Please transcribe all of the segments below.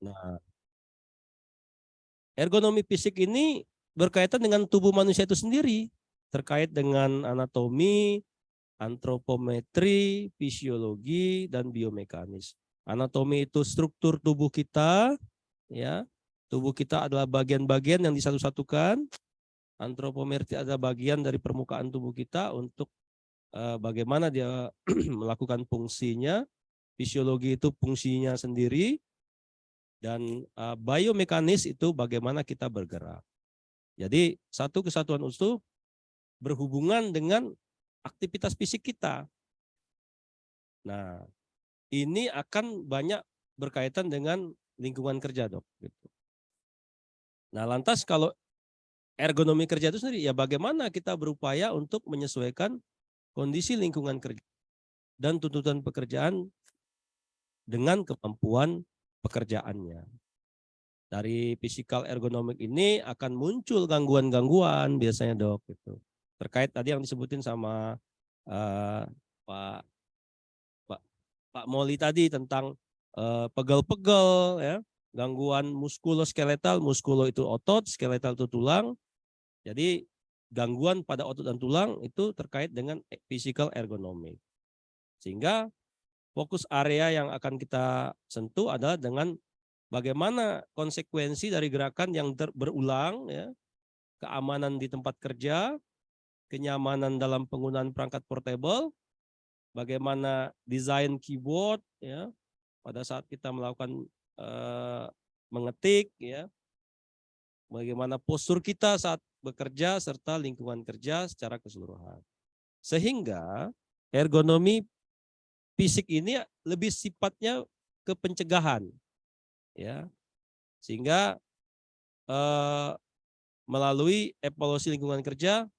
Nah, ergonomi fisik ini berkaitan dengan tubuh manusia itu sendiri, terkait dengan anatomi, antropometri, fisiologi, dan biomekanis. Anatomi itu struktur tubuh kita, ya. Tubuh kita adalah bagian-bagian yang disatu-satukan. Antropometri adalah bagian dari permukaan tubuh kita untuk bagaimana dia melakukan fungsinya. Fisiologi itu fungsinya sendiri, dan biomekanis itu bagaimana kita bergerak. Jadi satu kesatuan utuh berhubungan dengan aktivitas fisik kita. Nah, ini akan banyak berkaitan dengan lingkungan kerja, Dok. Gitu. Nah, lantas kalau ergonomi kerja itu sendiri, ya bagaimana kita berupaya untuk menyesuaikan kondisi lingkungan kerja dan tuntutan pekerjaan dengan kemampuan pekerjaannya. Dari physical ergonomik ini akan muncul gangguan-gangguan biasanya, Dok. Gitu. Terkait tadi yang disebutin sama uh, Pak Pak Moli tadi tentang pegel-pegel, ya, gangguan muskuloskeletal, muskulo itu otot, skeletal itu tulang. Jadi gangguan pada otot dan tulang itu terkait dengan physical ergonomy. Sehingga fokus area yang akan kita sentuh adalah dengan bagaimana konsekuensi dari gerakan yang berulang, ya, keamanan di tempat kerja, kenyamanan dalam penggunaan perangkat portable, bagaimana desain keyboard, ya, pada saat kita melakukan mengetik, ya, bagaimana postur kita saat bekerja serta lingkungan kerja secara keseluruhan. Sehingga ergonomi fisik ini lebih sifatnya ke pencegahan, ya, sehingga melalui evaluasi lingkungan kerja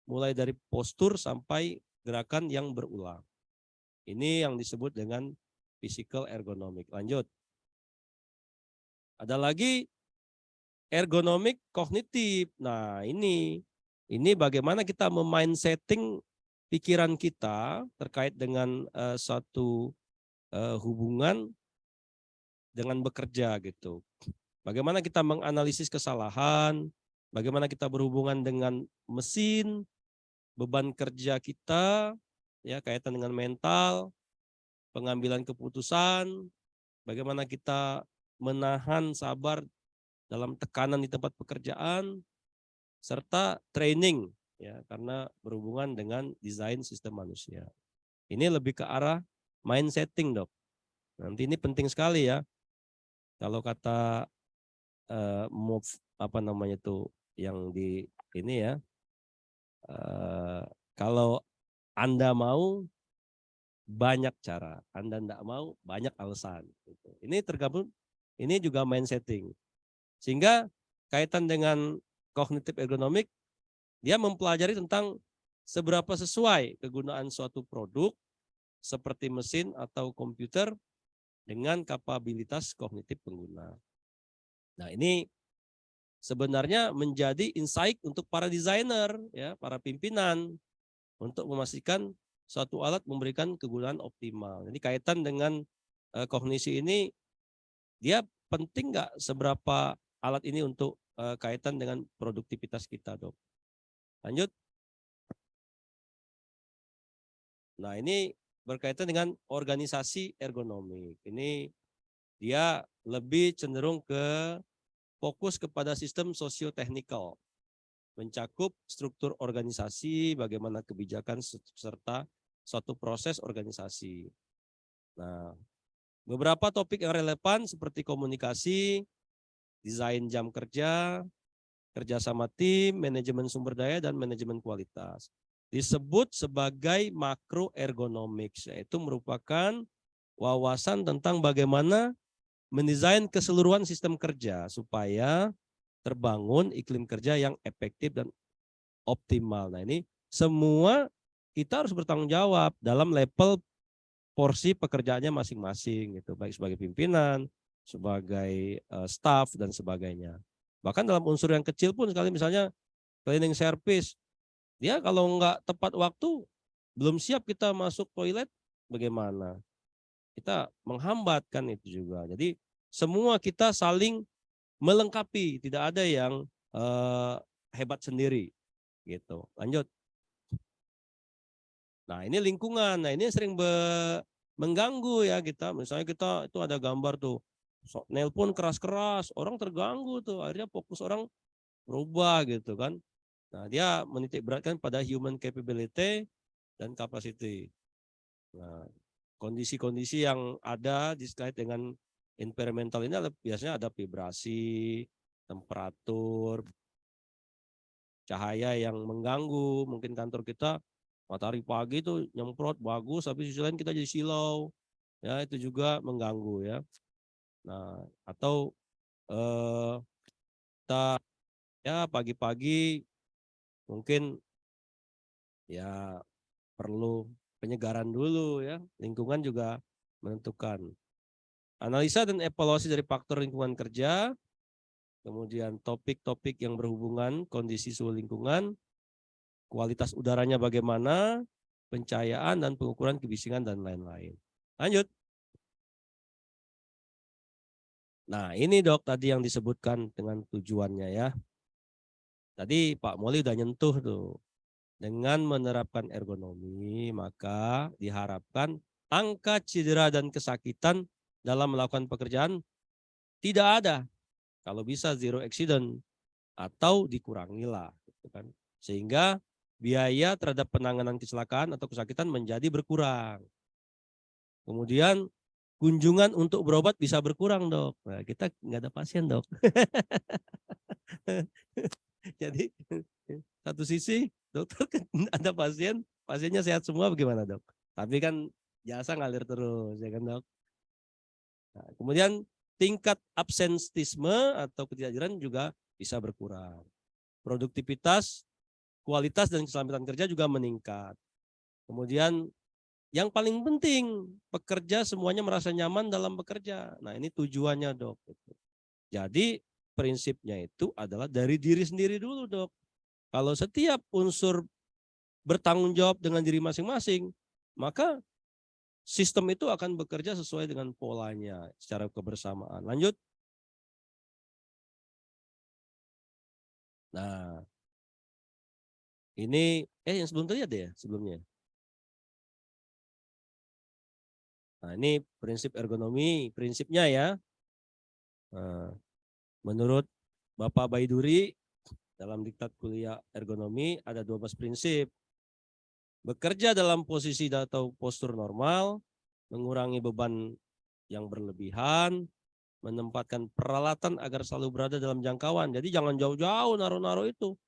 mulai dari postur sampai gerakan yang berulang. Ini yang disebut dengan physical ergonomic. Lanjut. Ada lagi ergonomik kognitif. Nah, ini bagaimana kita setting pikiran kita terkait dengan suatu hubungan dengan bekerja gitu. Bagaimana kita menganalisis kesalahan, bagaimana kita berhubungan dengan mesin, beban kerja kita, ya, kaitan dengan mental, pengambilan keputusan, bagaimana kita menahan sabar dalam tekanan di tempat pekerjaan, serta training, ya, karena berhubungan dengan desain sistem manusia. Ini lebih ke arah setting, Dok. Nanti ini penting sekali, ya. Kalau kata move apa namanya tuh yang di ini, ya, kalau Anda mau banyak cara, Anda tidak mau banyak alasan. Gitu. Ini tergabung, ini juga setting. Sehingga kaitan dengan kognitif ergonomik, dia mempelajari tentang seberapa sesuai kegunaan suatu produk seperti mesin atau komputer dengan kapabilitas kognitif pengguna. Nah, ini sebenarnya menjadi insight untuk para desainer, ya, para pimpinan, untuk memastikan suatu alat memberikan kegunaan optimal. Jadi kaitan dengan kognisi ini, dia penting nggak seberapa alat ini untuk kaitan dengan produktivitas kita, Dok. Lanjut. Nah, ini berkaitan dengan organisasi ergonomik. Ini dia lebih cenderung ke fokus kepada sistem sosio-teknikal, mencakup struktur organisasi, bagaimana kebijakan serta suatu proses organisasi. Nah, beberapa topik yang relevan seperti komunikasi, desain jam kerja, kerjasama tim, manajemen sumber daya, dan manajemen kualitas. Disebut sebagai makroergonomics, yaitu merupakan wawasan tentang bagaimana mendesain keseluruhan sistem kerja supaya terbangun iklim kerja yang efektif dan optimal. Nah, ini semua kita harus bertanggung jawab dalam level porsi pekerjaannya masing-masing, gitu, baik sebagai pimpinan, sebagai staff, dan sebagainya. Bahkan dalam unsur yang kecil pun, sekali misalnya cleaning service, dia kalau nggak tepat waktu, belum siap kita masuk toilet, bagaimana? Kita menghambat kan itu juga. Jadi semua kita saling melengkapi, tidak ada yang hebat sendiri gitu. Lanjut. Nah, ini lingkungan. Nah, ini sering mengganggu ya kita. Misalnya kita itu ada gambar tuh, nelpon keras-keras, orang terganggu tuh. Akhirnya fokus orang berubah gitu kan. Nah, dia menitik beratkan pada human capability dan capacity. Nah, kondisi-kondisi yang ada terkait dengan environmental ini biasanya ada vibrasi, temperatur, cahaya yang mengganggu. Mungkin kantor kita matahari pagi itu nyemprot bagus, tapi sisi lain kita jadi silau. Ya, itu juga mengganggu ya. Nah, atau kita ya pagi-pagi mungkin ya perlu penyegaran dulu ya. Lingkungan juga menentukan. Analisa dan evaluasi dari faktor lingkungan kerja, kemudian topik-topik yang berhubungan kondisi suhu lingkungan, kualitas udaranya bagaimana, pencahayaan dan pengukuran kebisingan dan lain-lain. Lanjut. Nah, ini Dok tadi yang disebutkan dengan tujuannya ya. Tadi Pak Moli udah nyentuh tuh. Dengan menerapkan ergonomi, maka diharapkan angka cedera dan kesakitan dalam melakukan pekerjaan tidak ada. Kalau bisa zero accident atau dikurangilah, gitu kan. Sehingga biaya terhadap penanganan kecelakaan atau kesakitan menjadi berkurang. Kemudian kunjungan untuk berobat bisa berkurang Dok. Nah, kita nggak ada pasien Dok. Jadi satu sisi dokter ada pasien, pasiennya sehat semua bagaimana Dok? Tapi kan jasa ngalir terus ya kan Dok. Nah, kemudian tingkat absentisme atau ketidakjadian juga bisa berkurang. Produktivitas, kualitas dan keselamatan kerja juga meningkat. Kemudian yang paling penting, pekerja semuanya merasa nyaman dalam bekerja. Nah, ini tujuannya Dok. Jadi prinsipnya itu adalah dari diri sendiri dulu Dok. Kalau setiap unsur bertanggung jawab dengan diri masing-masing, maka sistem itu akan bekerja sesuai dengan polanya secara kebersamaan. Lanjut. Nah, ini yang sebelum tadi ada ya sebelumnya. Nah, ini prinsip ergonomi, prinsipnya ya. Nah, menurut Bapak Baiduri dalam diktat kuliah ergonomi ada 12 prinsip. Bekerja dalam posisi atau postur normal, mengurangi beban yang berlebihan, menempatkan peralatan agar selalu berada dalam jangkauan. Jadi jangan jauh-jauh naruh-naruh itu.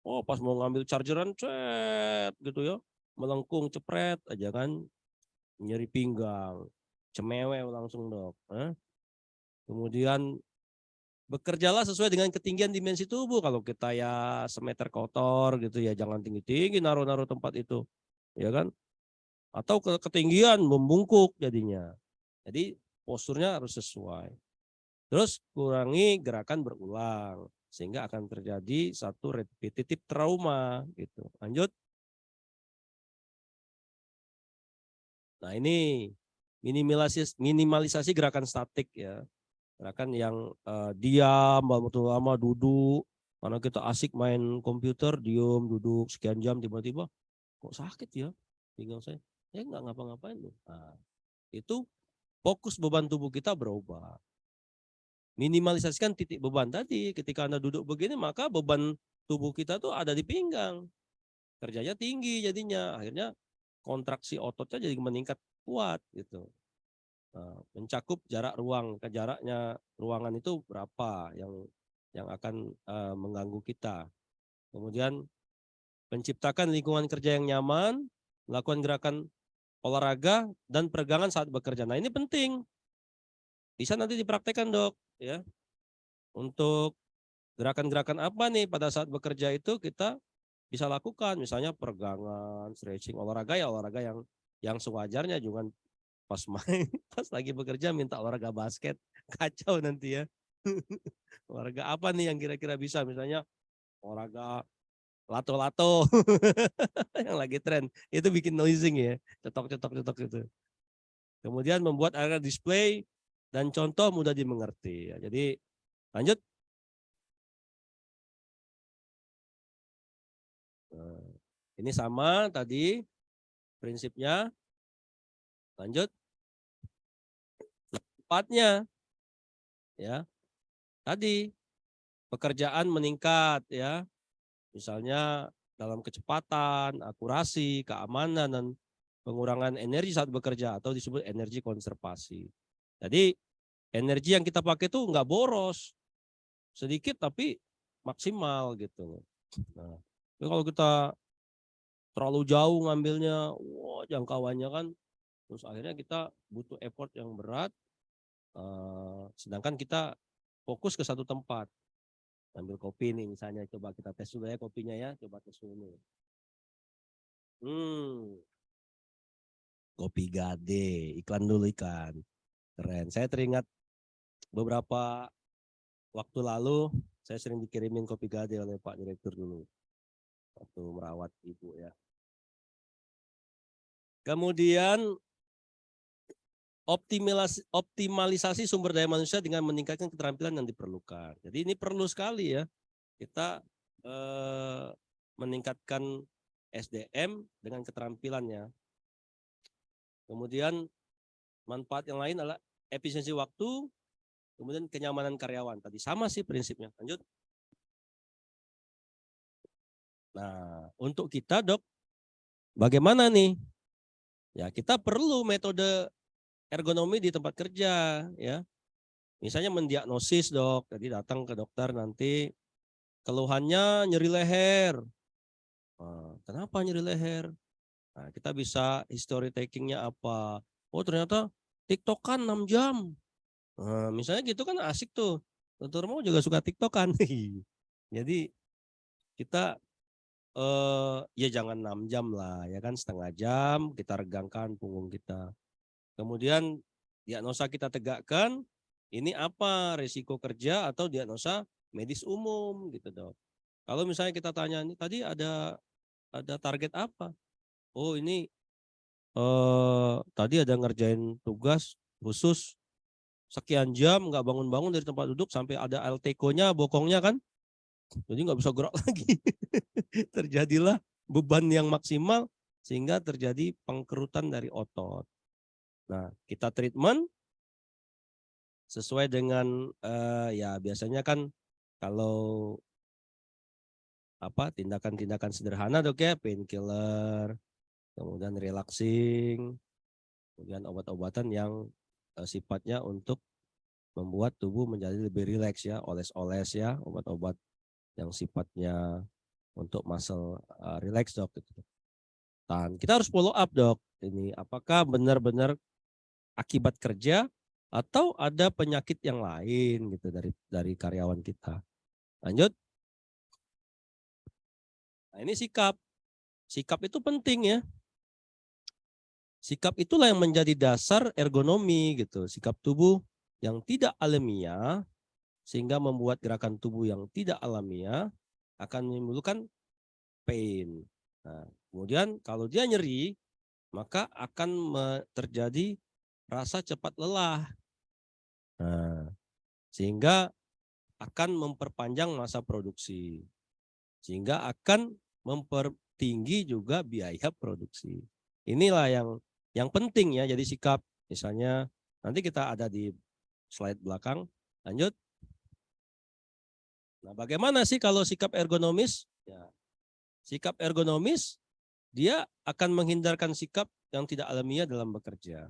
Oh, pas mau ngambil chargeran, cet gitu ya. Melengkung, cepret aja kan. Nyeri pinggang. Cemewew langsung Dok. Kemudian bekerjalah sesuai dengan ketinggian dimensi tubuh. Kalau kita ya semeter kotor gitu ya, jangan tinggi-tinggi naruh-naruh tempat itu. Ya kan? Atau ketinggian membungkuk jadinya. Jadi posturnya harus sesuai. Terus kurangi gerakan berulang sehingga akan terjadi satu repetitif trauma gitu. Lanjut. Nah, ini minimalisasi gerakan statik ya. Gerakan yang diam, lama duduk. Karena kita asik main komputer, diam, duduk sekian jam tiba-tiba kok sakit ya pinggang saya. Saya nggak ngapa-ngapain loh. Nah, itu fokus beban tubuh kita berubah. Minimalisasikan titik beban tadi. Ketika Anda duduk begini, maka beban tubuh kita tuh ada di pinggang. Kerjanya tinggi jadinya. Akhirnya kontraksi ototnya jadi meningkat kuat gitu. Nah, mencakup jarak ruang. Jaraknya ruangan itu berapa yang akan mengganggu kita. Kemudian menciptakan lingkungan kerja yang nyaman, melakukan gerakan olahraga dan peregangan saat bekerja. Nah, ini penting. Bisa nanti dipraktekkan Dok ya. Untuk gerakan-gerakan apa nih pada saat bekerja itu kita bisa lakukan, misalnya peregangan, stretching, olahraga ya olahraga yang sewajarnya, jangan pas main pas lagi bekerja minta olahraga basket, kacau nanti ya. Olahraga apa nih yang kira-kira bisa, misalnya olahraga lato-lato yang lagi tren itu bikin noising ya, cetok-cetok itu. Kemudian membuat area display dan contoh mudah dimengerti. Ya, jadi lanjut. Nah, ini sama tadi prinsipnya. Lanjut. Empatnya, ya tadi pekerjaan meningkat, ya misalnya dalam kecepatan, akurasi, keamanan, dan pengurangan energi saat bekerja atau disebut energi konservasi. Jadi energi yang kita pakai itu nggak boros, sedikit tapi maksimal gitu. Nah, kalau kita terlalu jauh ngambilnya, wah jangkauannya kan, terus akhirnya kita butuh effort yang berat, sedangkan kita fokus ke satu tempat. Ambil kopi nih misalnya, coba kita tes dulu ya kopinya ya, coba tes dulu. Kopi Gade, iklan dulu ikan. Keren. Saya teringat beberapa waktu lalu saya sering dikirimin kopi Gade oleh Pak Direktur dulu waktu merawat ibu ya. Kemudian optimalisasi sumber daya manusia dengan meningkatkan keterampilan yang diperlukan. Jadi ini perlu sekali ya kita meningkatkan SDM dengan keterampilannya. Kemudian manfaat yang lain adalah efisiensi waktu, kemudian kenyamanan karyawan. Tadi sama sih prinsipnya. Lanjut. Nah, untuk kita dok, bagaimana nih? Ya kita perlu metode ergonomi di tempat kerja, ya. Misalnya mendiagnosis dok, jadi datang ke dokter nanti keluhannya nyeri leher. Nah, kenapa nyeri leher? Nah, kita bisa history takingnya apa? Oh ternyata TikTokan 6 jam. Nah, misalnya gitu kan asik tuh. Dokter mau juga suka TikTokan. Jadi kita ya jangan 6 jam lah, ya kan setengah jam kita regangkan punggung kita. Kemudian diagnosa kita tegakkan, ini apa resiko kerja atau diagnosa medis umum gitu dok. Kalau misalnya kita tanya ini tadi ada target apa? Oh ini tadi ada ngerjain tugas khusus sekian jam nggak bangun-bangun dari tempat duduk sampai ada LTK-nya, bokongnya kan, jadi nggak bisa gerak lagi. Terjadilah beban yang maksimal sehingga terjadi pengkerutan dari otot. Nah, kita treatment sesuai dengan ya biasanya kan kalau apa tindakan-tindakan sederhana dok ya, painkiller, kemudian relaxing, kemudian obat-obatan yang sifatnya untuk membuat tubuh menjadi lebih rileks ya, oles-oles ya, obat-obat yang sifatnya untuk muscle relax dok. Dan kita harus follow up dok, ini apakah benar-benar akibat kerja atau ada penyakit yang lain gitu dari karyawan kita. Lanjut. Nah ini sikap. Sikap itu penting ya. Sikap itulah yang menjadi dasar ergonomi gitu. Sikap tubuh yang tidak alamiah sehingga membuat gerakan tubuh yang tidak alamiah akan menimbulkan pain. Nah, kemudian kalau dia nyeri, maka akan terjadi rasa cepat lelah. Nah, sehingga akan memperpanjang masa produksi. Sehingga akan mempertinggi juga biaya produksi. Inilah yang penting ya, jadi sikap. Misalnya nanti kita ada di slide belakang. Lanjut. Nah, bagaimana sih kalau sikap ergonomis? Ya, sikap ergonomis dia akan menghindarkan sikap yang tidak alamiah dalam bekerja.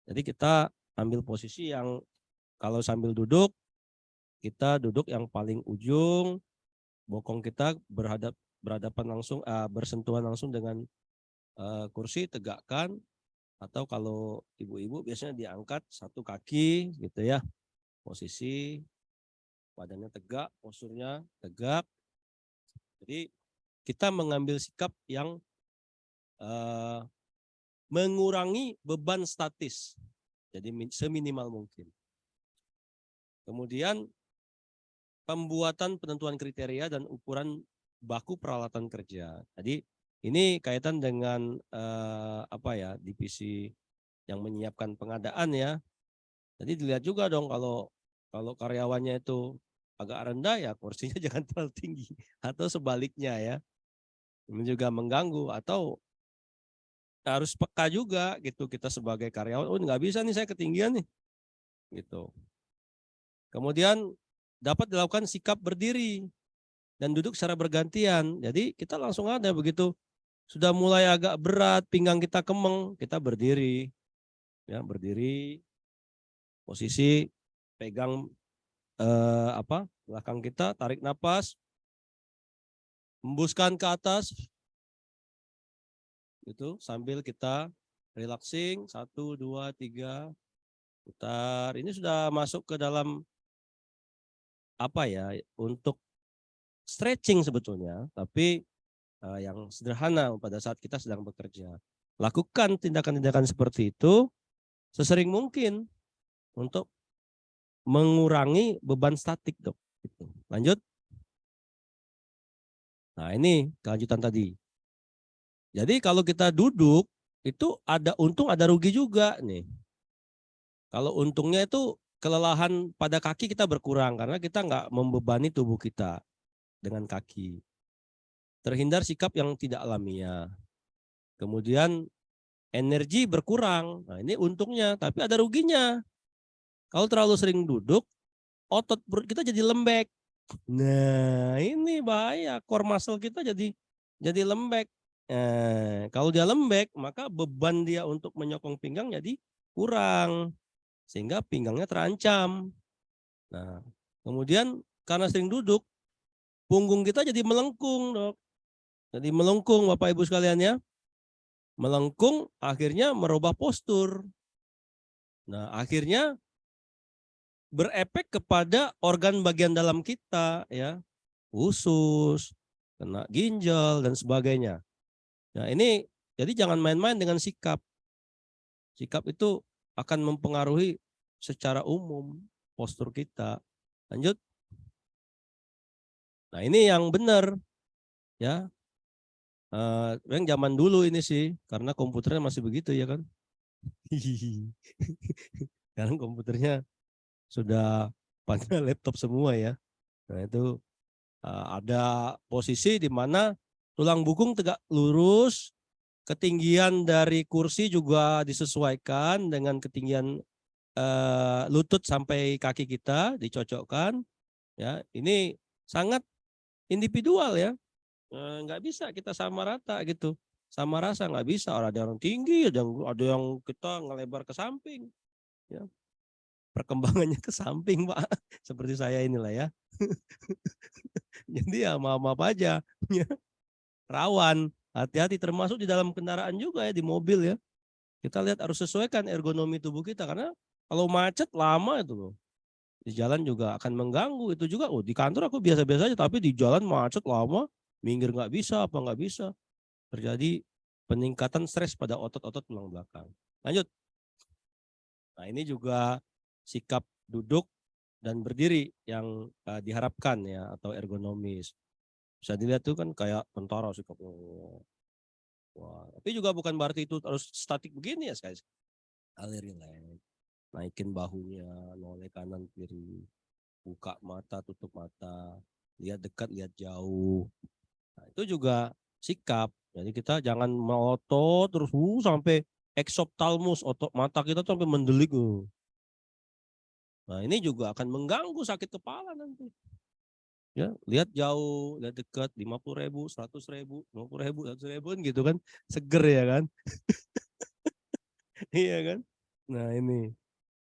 Jadi kita ambil posisi yang kalau sambil duduk, kita duduk yang paling ujung, bokong kita berhadapan langsung, bersentuhan langsung dengan kursi, tegakkan, atau kalau ibu-ibu biasanya diangkat satu kaki gitu ya, posisi badannya tegak, posturnya tegak. Jadi kita mengambil sikap yang mengurangi beban statis, jadi seminimal mungkin. Kemudian pembuatan penentuan kriteria dan ukuran baku peralatan kerja. Jadi ini kaitan dengan apa ya, divisi yang menyiapkan pengadaan ya. Jadi dilihat juga dong kalau karyawannya itu agak rendah ya kursinya jangan terlalu tinggi atau sebaliknya ya. Ini juga mengganggu atau harus peka juga gitu kita sebagai karyawan. Oh nggak bisa nih saya ketinggian nih gitu. Kemudian dapat dilakukan sikap berdiri dan duduk secara bergantian. Jadi kita langsung ada begitu sudah mulai agak berat, pinggang kita kemeng, kita berdiri. Ya, berdiri, posisi pegang belakang kita, tarik napas, hembuskan ke atas gitu sambil kita relaxing 1, 2, 3 putar. Ini sudah masuk ke dalam apa ya untuk stretching sebetulnya, tapi yang sederhana pada saat kita sedang bekerja. Lakukan tindakan-tindakan seperti itu sesering mungkin untuk mengurangi beban statik, Dok. Gitu. Lanjut. Nah, ini kelanjutan tadi. Jadi kalau kita duduk itu ada untung ada rugi juga nih. Kalau untungnya itu kelelahan pada kaki kita berkurang karena kita nggak membebani tubuh kita dengan kaki. Terhindar sikap yang tidak alamiah. Kemudian energi berkurang. Nah, ini untungnya, tapi ada ruginya. Kalau terlalu sering duduk, otot perut kita jadi lembek. Nah, ini bahaya. Core muscle kita jadi lembek. Kalau dia lembek, maka beban dia untuk menyokong pinggang jadi kurang. Sehingga pinggangnya terancam. Nah, kemudian karena sering duduk, punggung kita jadi melengkung, Dok. Jadi melengkung Bapak Ibu sekalian ya. Melengkung akhirnya merubah postur. Nah, akhirnya berefek kepada organ bagian dalam kita ya, usus, kena ginjal dan sebagainya. Nah, ini jadi jangan main-main dengan sikap. Sikap itu akan mempengaruhi secara umum postur kita. Lanjut. Nah, ini yang benar ya. Yang zaman dulu ini sih, karena komputernya masih begitu ya kan. Sekarang komputernya sudah pada laptop semua ya. Nah itu ada posisi di mana tulang bukung tegak lurus, ketinggian dari kursi juga disesuaikan dengan ketinggian lutut sampai kaki kita dicocokkan. Ya, ini sangat individual ya. Nggak bisa kita sama rata gitu, sama rasa nggak bisa. Ada yang tinggi, ada yang kita ngelebar ke samping ya, perkembangannya ke samping Pak, seperti saya inilah ya. Jadi ya maaf aja ya, rawan, hati-hati termasuk di dalam kendaraan juga ya, di mobil ya, kita lihat harus sesuaikan ergonomi tubuh kita karena kalau macet lama itu loh, di jalan juga akan mengganggu. Itu juga di kantor aku biasa-biasa aja tapi di jalan macet lama, minggir nggak bisa apa nggak bisa, terjadi peningkatan stres pada otot-otot tulang belakang. Lanjut. Nah ini juga sikap duduk dan berdiri yang diharapkan ya atau ergonomis. Bisa dilihat tuh kan kayak tentara sikapnya. Wah, tapi juga bukan berarti itu harus statik begini ya guys. Alirin naikin bahunya, noleh kanan kiri, buka mata, tutup mata, lihat dekat, lihat jauh. Nah, itu juga sikap. Jadi kita jangan melotot terus sampai exophthalmos, otot mata kita tuh sampai mendelik. Nah, ini juga akan mengganggu sakit kepala nanti. Ya, lihat jauh, lihat dekat, 50.000, 100.000, 50.000, 100.000 gitu kan, seger ya kan. Iya kan. Nah ini,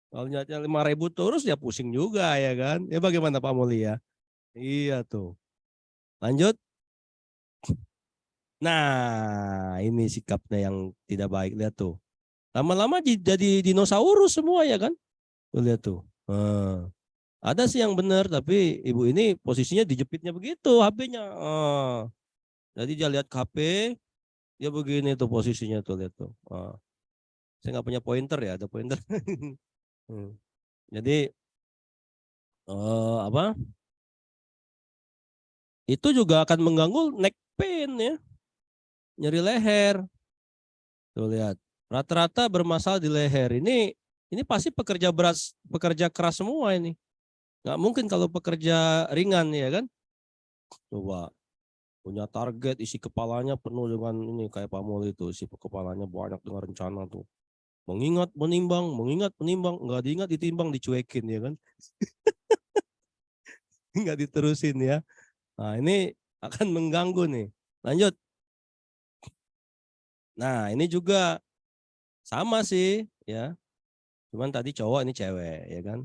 kalau niatnya 5.000 terus ya pusing juga ya kan. Ya bagaimana Pak Muli ya? Iya tuh. Lanjut. Nah ini sikapnya yang tidak baik, lihat tuh. Lama-lama jadi dinosaurus semua ya kan. Tuh lihat tuh. Ada sih yang benar, tapi ibu ini posisinya dijepitnya begitu HP-nya. Jadi dia lihat HP, dia begini tuh posisinya tuh, lihat tuh. Saya nggak punya pointer ya, ada pointer. Jadi apa? Itu juga akan mengganggu neck pain ya, nyeri leher. Tuh lihat, rata-rata bermasalah di leher. Ini Ini pasti pekerja keras semua ini. Nggak mungkin kalau pekerja ringan ya kan. Coba punya target, isi kepalanya penuh dengan ini kayak Pak Mul itu, isi kepalanya banyak dengan rencana tuh. Mengingat, menimbang, nggak diingat, ditimbang, dicuekin ya kan. Nggak diterusin ya. Nah ini akan mengganggu nih. Lanjut. Nah ini juga sama sih ya. Cuman tadi cowok ini cewek ya kan.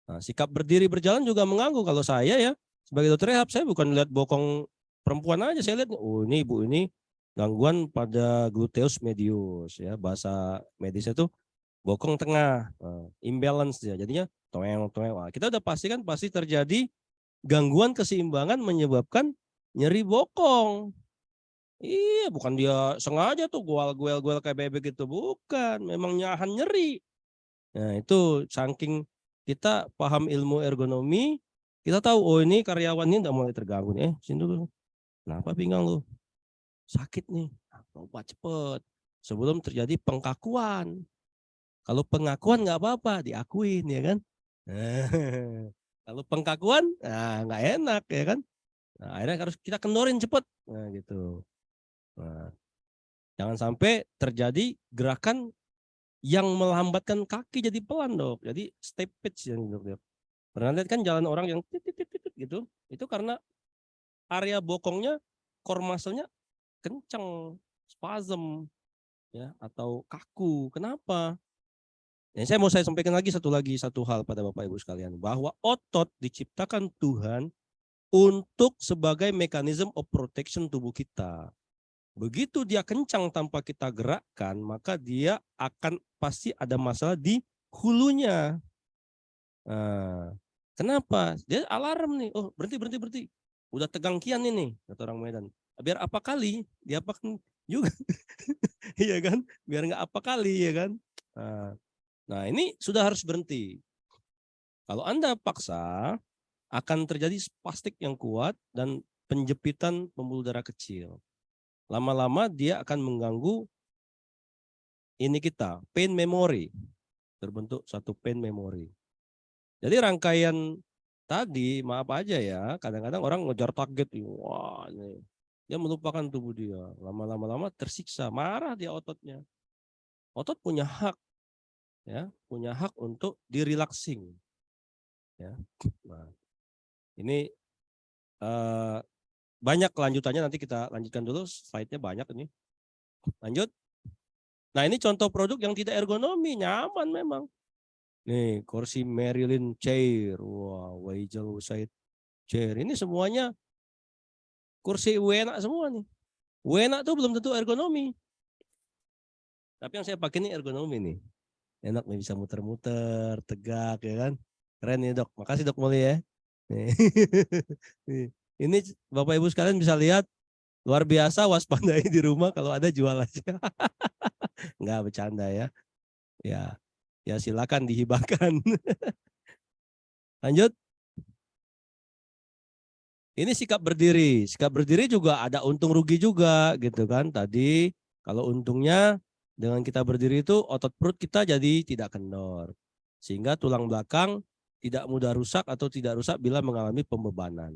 Nah, sikap berdiri berjalan juga mengganggu. Kalau saya ya sebagai dokter rehab, saya bukan lihat bokong perempuan aja, saya lihat oh ini ibu ini gangguan pada gluteus medius ya, bahasa medisnya itu bokong tengah, imbalance ya. Jadinya toel. Kita udah pastikan pasti terjadi gangguan keseimbangan menyebabkan nyeri bokong. Iya, bukan dia sengaja tuh goel kayak bebek gitu, bukan. Memang nyahan nyeri. Nah, itu saking kita paham ilmu ergonomi, kita tahu oh ini karyawan ini udah mulai terganggu nih. Sini dulu. Kenapa pinggang lu? Sakit nih. Obat cepet. Sebelum terjadi pengkakuan. Kalau pengakuan nggak apa-apa, diakuin ya kan. Kalau pengkakuan, nah nggak enak ya kan. Nah, akhirnya harus kita kendorin cepet. Nah gitu. Nah, jangan sampai terjadi gerakan yang melambatkan kaki jadi pelan dok. Jadi step pitch ya dok. Pernah lihat kan jalan orang yang titit gitu? Itu karena area bokongnya, core muscle-nya kenceng, spasm ya atau kaku. Kenapa? Ya, saya sampaikan lagi satu hal pada Bapak Ibu sekalian, bahwa otot diciptakan Tuhan untuk sebagai mekanisme of protection tubuh kita. Begitu dia kencang tanpa kita gerakkan, maka dia akan pasti ada masalah di hulunya. Nah, kenapa? Dia alarm nih. Oh, berhenti. Udah tegang kian ini, kata orang Medan. Biar apa kali? Diapakan juga. Iya kan? Biar nggak apa kali ya kan? Nah, ini sudah harus berhenti. Kalau Anda paksa, akan terjadi spastik yang kuat dan penjepitan pembuluh darah kecil. Lama-lama dia akan mengganggu ini kita, pain memory. Terbentuk satu pain memory. Jadi rangkaian tadi, maaf aja ya, kadang-kadang orang ngejar target, wah ini. Dia melupakan tubuh dia. Lama-lama tersiksa, marah dia ototnya. Otot punya hak, ya, punya hak untuk direlaksing. Ya. Nah, ini banyak kelanjutannya, nanti kita lanjutkan dulu, slide-nya banyak ini. Lanjut. Nah ini contoh produk yang tidak ergonomi, nyaman memang. Nih kursi Marilyn Chair, wah Weijel Usaid Chair, ini semuanya kursi enak semua nih. Enak tuh belum tentu ergonomi. Tapi yang saya pakai ini ergonomi nih. Enak nih, bisa muter-muter, tegak ya kan. Keren nih dok, makasih dok Moli ya. Ini Bapak Ibu sekalian bisa lihat, luar biasa, waspadai di rumah kalau ada jual aja. Enggak bercanda ya. Ya silakan dihibahkan. Lanjut. Ini sikap berdiri. Sikap berdiri juga ada untung rugi juga gitu kan. Tadi kalau untungnya dengan kita berdiri itu otot perut kita jadi tidak kendor. Sehingga tulang belakang tidak mudah rusak atau tidak rusak bila mengalami pembebanan.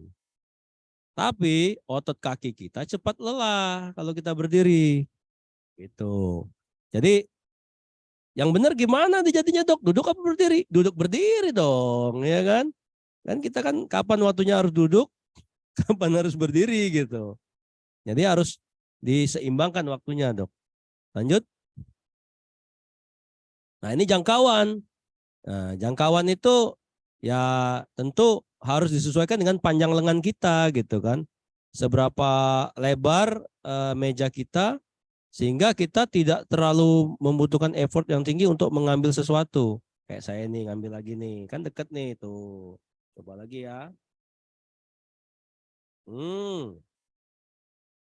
Tapi otot kaki kita cepat lelah kalau kita berdiri. Gitu. Jadi yang benar gimana jadinya dok? Duduk apa berdiri? Duduk berdiri dong, ya kan? Kan kita kan kapan waktunya harus duduk, kapan harus berdiri gitu. Jadi harus diseimbangkan waktunya dok. Lanjut. Nah ini jangkauan. Nah, jangkauan itu ya tentu harus disesuaikan dengan panjang lengan kita gitu kan. Seberapa lebar meja kita sehingga kita tidak terlalu membutuhkan effort yang tinggi untuk mengambil sesuatu. Kayak saya nih ngambil lagi nih, kan deket nih tuh. Coba lagi ya.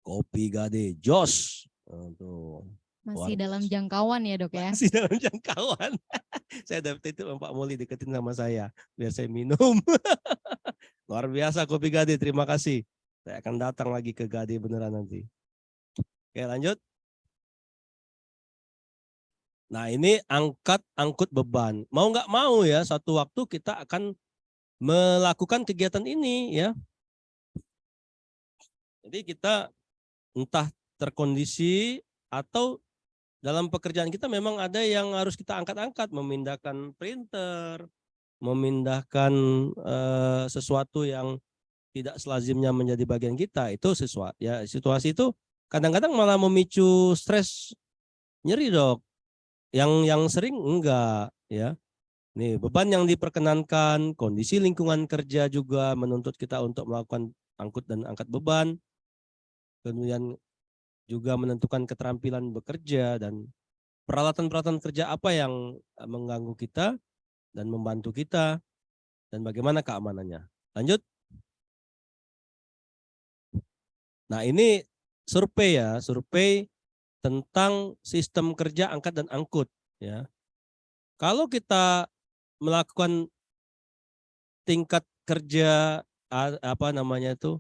Kopi Gade Jos. Tuh. Masih dalam jangkauan ya dok ya? Masih dalam jangkauan. Saya dapat itu Pak Moli deketin sama saya. Biar saya minum. Luar biasa Kopi Gade, terima kasih. Saya akan datang lagi ke Gade beneran nanti. Oke lanjut. Nah ini angkut beban. Mau nggak mau ya, satu waktu kita akan melakukan kegiatan ini ya. Jadi kita entah terkondisi atau dalam pekerjaan kita memang ada yang harus kita angkat-angkat, memindahkan printer, memindahkan sesuatu yang tidak selazimnya menjadi bagian kita, itu sesuatu ya, situasi itu kadang-kadang malah memicu stres, nyeri dok. Yang sering enggak ya. Nih beban yang diperkenankan, kondisi lingkungan kerja juga menuntut kita untuk melakukan angkut dan angkat beban, kemudian juga menentukan keterampilan bekerja dan peralatan-peralatan kerja apa yang mengganggu kita dan membantu kita dan bagaimana keamanannya. Lanjut. Nah ini survei ya, survei tentang sistem kerja angkat dan angkut ya. Kalau kita melakukan tingkat kerja apa namanya itu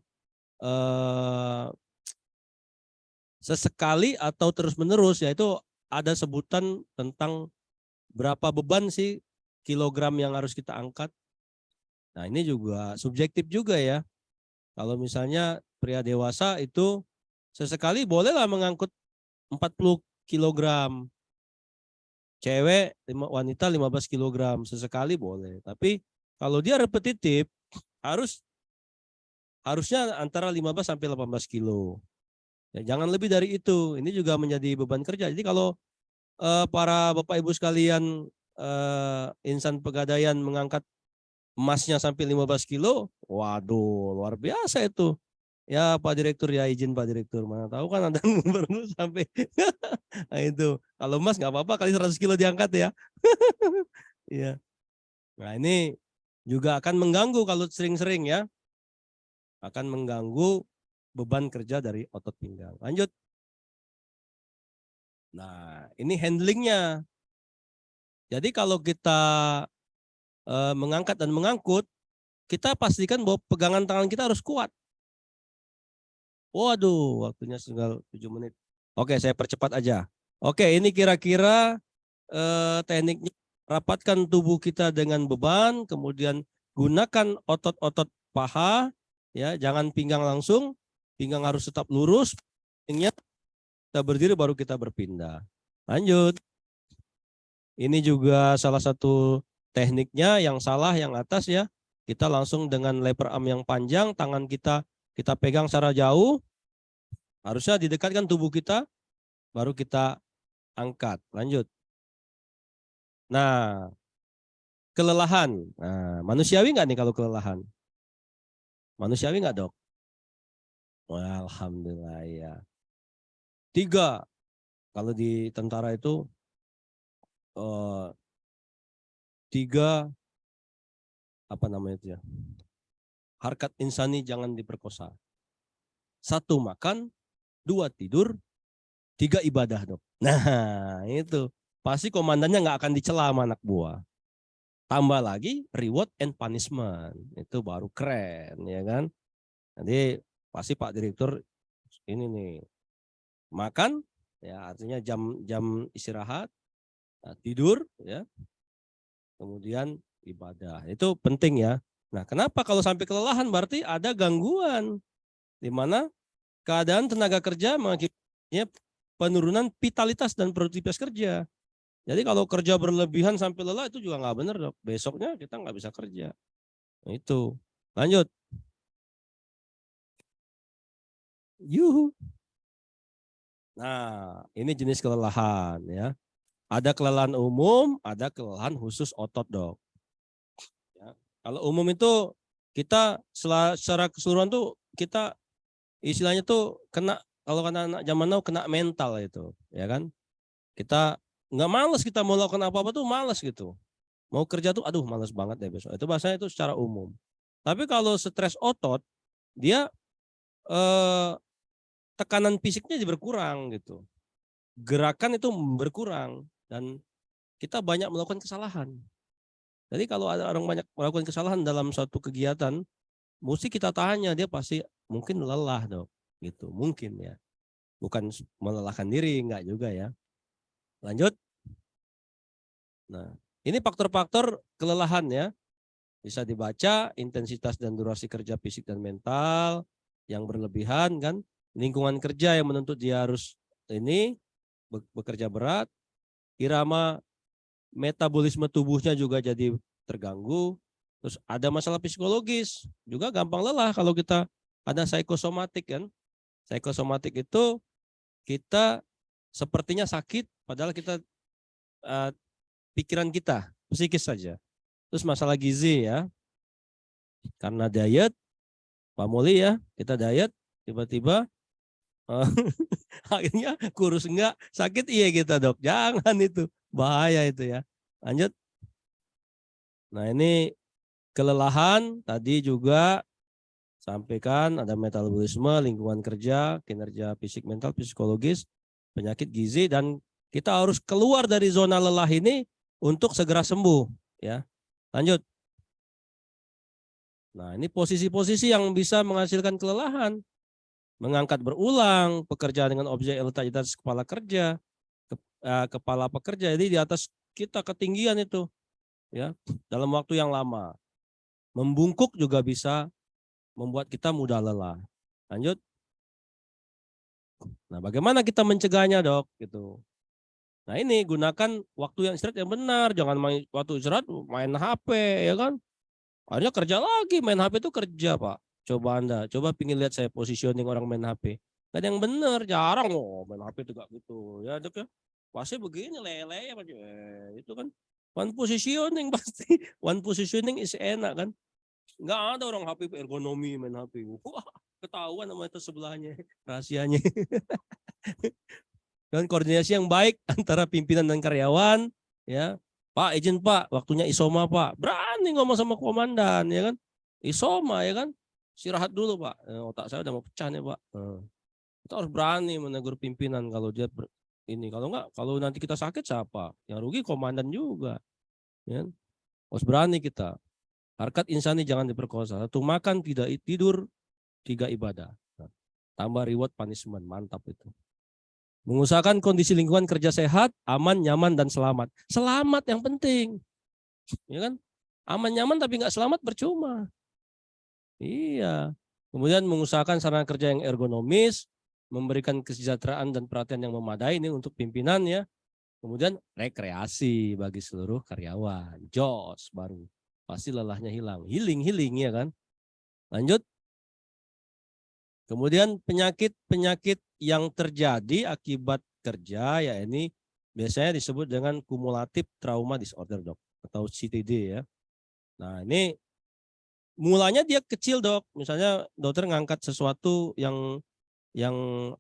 sesekali atau terus-menerus, yaitu ada sebutan tentang berapa beban sih kilogram yang harus kita angkat. Nah ini juga subjektif juga ya. Kalau misalnya pria dewasa itu sesekali bolehlah mengangkut 40 kilogram. Cewek, wanita 15 kilogram. Sesekali boleh. Tapi kalau dia repetitif harusnya antara 15 sampai 18 kilo. Ya, jangan lebih dari itu. Ini juga menjadi beban kerja. Jadi kalau para Bapak Ibu sekalian insan pegadaian mengangkat emasnya sampai 15 kilo, waduh luar biasa itu. Ya Pak Direktur ya, izin Pak Direktur, mana tahu kan ada gubernur sampai nah, itu. Kalau emas nggak apa-apa kali 100 kilo diangkat ya. Iya. Nah ini juga akan mengganggu kalau sering-sering ya. Akan mengganggu beban kerja dari otot pinggang. Lanjut. Nah ini handlingnya. Jadi kalau kita mengangkat dan mengangkut, kita pastikan bahwa pegangan tangan kita harus kuat. Waduh, waktunya tinggal 7 menit. Oke, saya percepat aja. Oke, ini kira-kira tekniknya, rapatkan tubuh kita dengan beban, kemudian gunakan otot-otot paha, ya, jangan pinggang langsung, pinggang harus tetap lurus. Ingat, kita berdiri baru kita berpindah. Lanjut. Ini juga salah satu tekniknya yang salah yang atas ya. Kita langsung dengan lever arm yang panjang, tangan kita pegang secara jauh. Harusnya didekatkan tubuh kita, baru kita angkat. Lanjut. Nah, kelelahan. Nah, manusiawi nggak nih kalau kelelahan? Manusiawi nggak dok? Alhamdulillah ya. 3, kalau di tentara itu 3 apa namanya itu ya? Harkat insani jangan diperkosa. 1 makan, 2 tidur, 3 ibadah dok. Nah itu pasti komandannya nggak akan dicela sama anak buah. Tambah lagi reward and punishment, itu baru keren ya kan. Nanti pasti Pak Direktur ini nih makan ya, artinya jam istirahat, tidur ya, kemudian ibadah, itu penting ya. Nah kenapa kalau sampai kelelahan berarti ada gangguan di mana keadaan tenaga kerja mengakibatkan penurunan vitalitas dan produktivitas kerja. Jadi kalau kerja berlebihan sampai lelah itu juga nggak benar dok. Besoknya kita nggak bisa kerja. Nah, itu. Lanjut. Yuhu. Nah, ini jenis kelelahan ya. Ada kelelahan umum, ada kelelahan khusus otot dok. Ya. Kalau umum itu kita secara keseluruhan tuh kita istilahnya tuh kena, kalau kena anak zaman now kena mental itu, ya kan? Kita nggak males, kita mau lakukan apa-apa tuh males gitu. Mau kerja tuh aduh males banget deh besok. Itu bahasanya itu secara umum. Tapi kalau stres otot, dia eh, tekanan fisiknya jadi berkurang gitu. Gerakan itu berkurang dan kita banyak melakukan kesalahan. Jadi kalau ada orang banyak melakukan kesalahan dalam suatu kegiatan, mesti kita tahannya, dia pasti mungkin lelah dok, gitu mungkin ya. Bukan melelahkan diri, enggak juga ya. Lanjut. Nah, ini faktor-faktor kelelahan ya. Bisa dibaca intensitas dan durasi kerja fisik dan mental yang berlebihan kan. Lingkungan kerja yang menuntut dia harus ini bekerja berat. Irama metabolisme tubuhnya juga jadi terganggu. Terus ada masalah psikologis, juga gampang lelah kalau kita ada psikosomatik kan. Psikosomatik itu kita sepertinya sakit padahal kita uh, pikiran kita psikis saja. Terus masalah gizi ya, karena diet, Pak Muli ya, kita diet tiba-tiba uh, akhirnya kurus enggak, sakit iya kita dok. Jangan itu, bahaya itu ya. Lanjut. Nah ini kelelahan tadi juga sampaikan ada metabolisme, lingkungan kerja, kinerja fisik, mental, psikologis, penyakit gizi dan kita harus keluar dari zona lelah ini untuk segera sembuh ya. Lanjut. Nah, ini posisi-posisi yang bisa menghasilkan kelelahan. Mengangkat berulang, pekerjaan dengan objek yang letak di atas kepala kerja, kepala pekerja, jadi di atas kita ketinggian itu ya, dalam waktu yang lama. Membungkuk juga bisa membuat kita mudah lelah. Lanjut. Nah, bagaimana kita mencegahnya, Dok? Gitu. Nah, ini gunakan waktu yang istirahat yang benar, jangan main waktu istirahat main HP ya kan. Akhirnya kerja lagi, main HP itu kerja Pak. Coba Anda, coba pingin lihat saya positioning orang main HP. Gak ada yang benar, jarang main HP itu gak gitu. Ya Dok ya, pasti begini lele ya itu kan. One positioning pasti, one positioning is enak kan. Gak ada orang HP ergonomi main HP. Wah, ketahuan sama itu sebelahnya, rahasianya. Dan koordinasi yang baik antara pimpinan dan karyawan, ya. Pak, izin Pak, waktunya isoma Pak. Berani ngomong sama komandan, ya kan? Isoma, ya kan? Istirahat dulu Pak. Otak saya udah mau pecah nih Pak. Kita harus berani menegur pimpinan kalau dia ini. Kalau enggak, kalau nanti kita sakit siapa? Yang rugi komandan juga. Ya. Harus berani kita. Harkat insani jangan diperkosa. Satu makan, tidak tidur, 3 ibadah. Nah, tambah reward punishment, mantap itu. Mengusahakan kondisi lingkungan kerja sehat, aman, nyaman, dan selamat. Selamat yang penting. Ya kan? Aman, nyaman, tapi nggak selamat percuma. Iya. Kemudian mengusahakan sarana kerja yang ergonomis, memberikan kesejahteraan dan perhatian yang memadai ini untuk pimpinan ya. Kemudian rekreasi bagi seluruh karyawan. Jos baru. Pasti lelahnya hilang. Healing ya kan. Lanjut. Kemudian penyakit-penyakit yang terjadi akibat kerja ya ini biasanya disebut dengan kumulatif trauma disorder dok atau CTD ya. Nah ini mulanya dia kecil dok, misalnya dokter ngangkat sesuatu yang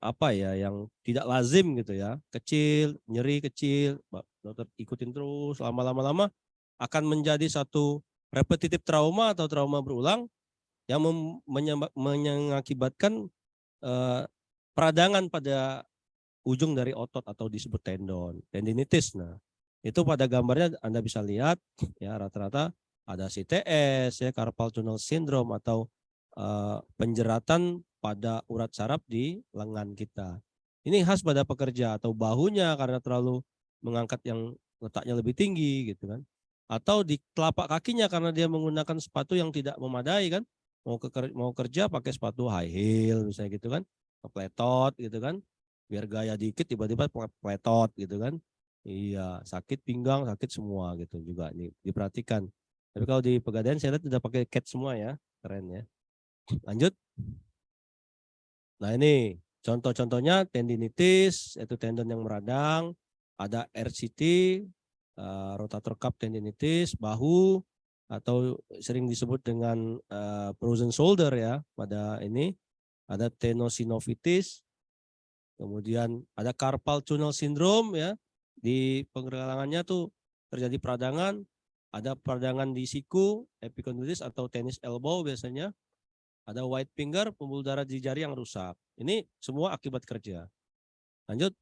apa ya, yang tidak lazim gitu ya, kecil, nyeri kecil, dokter ikutin terus lama-lama akan menjadi satu repetitif trauma atau trauma berulang yang mengakibatkan peradangan pada ujung dari otot atau disebut tendon, tendinitis. Nah, itu pada gambarnya Anda bisa lihat ya rata-rata ada CTS ya, carpal tunnel syndrome atau penjeratan pada urat saraf di lengan kita. Ini khas pada pekerja atau bahunya karena terlalu mengangkat yang letaknya lebih tinggi gitu kan. Atau di telapak kakinya karena dia menggunakan sepatu yang tidak memadai kan. Mau kerja pakai sepatu high heel misalnya gitu kan. Kepletot gitu kan. Biar gaya dikit tiba-tiba pletot gitu kan. Iya, sakit pinggang, sakit semua gitu juga ini diperhatikan. Tapi kalau di Pegadaian saya lihat udah pakai cat semua ya. Keren ya. Lanjut. Nah ini contoh-contohnya tendinitis, yaitu tendon yang meradang, ada RCT, rotator cuff tendinitis, bahu, atau sering disebut dengan frozen shoulder ya, pada ini ada tenosynovitis, kemudian ada carpal tunnel syndrome ya, di penggelangannya tuh terjadi peradangan, ada peradangan di siku, epicondylitis atau tennis elbow biasanya, ada white finger, pembuluh darah di jari yang rusak. Ini semua akibat kerja. Lanjut.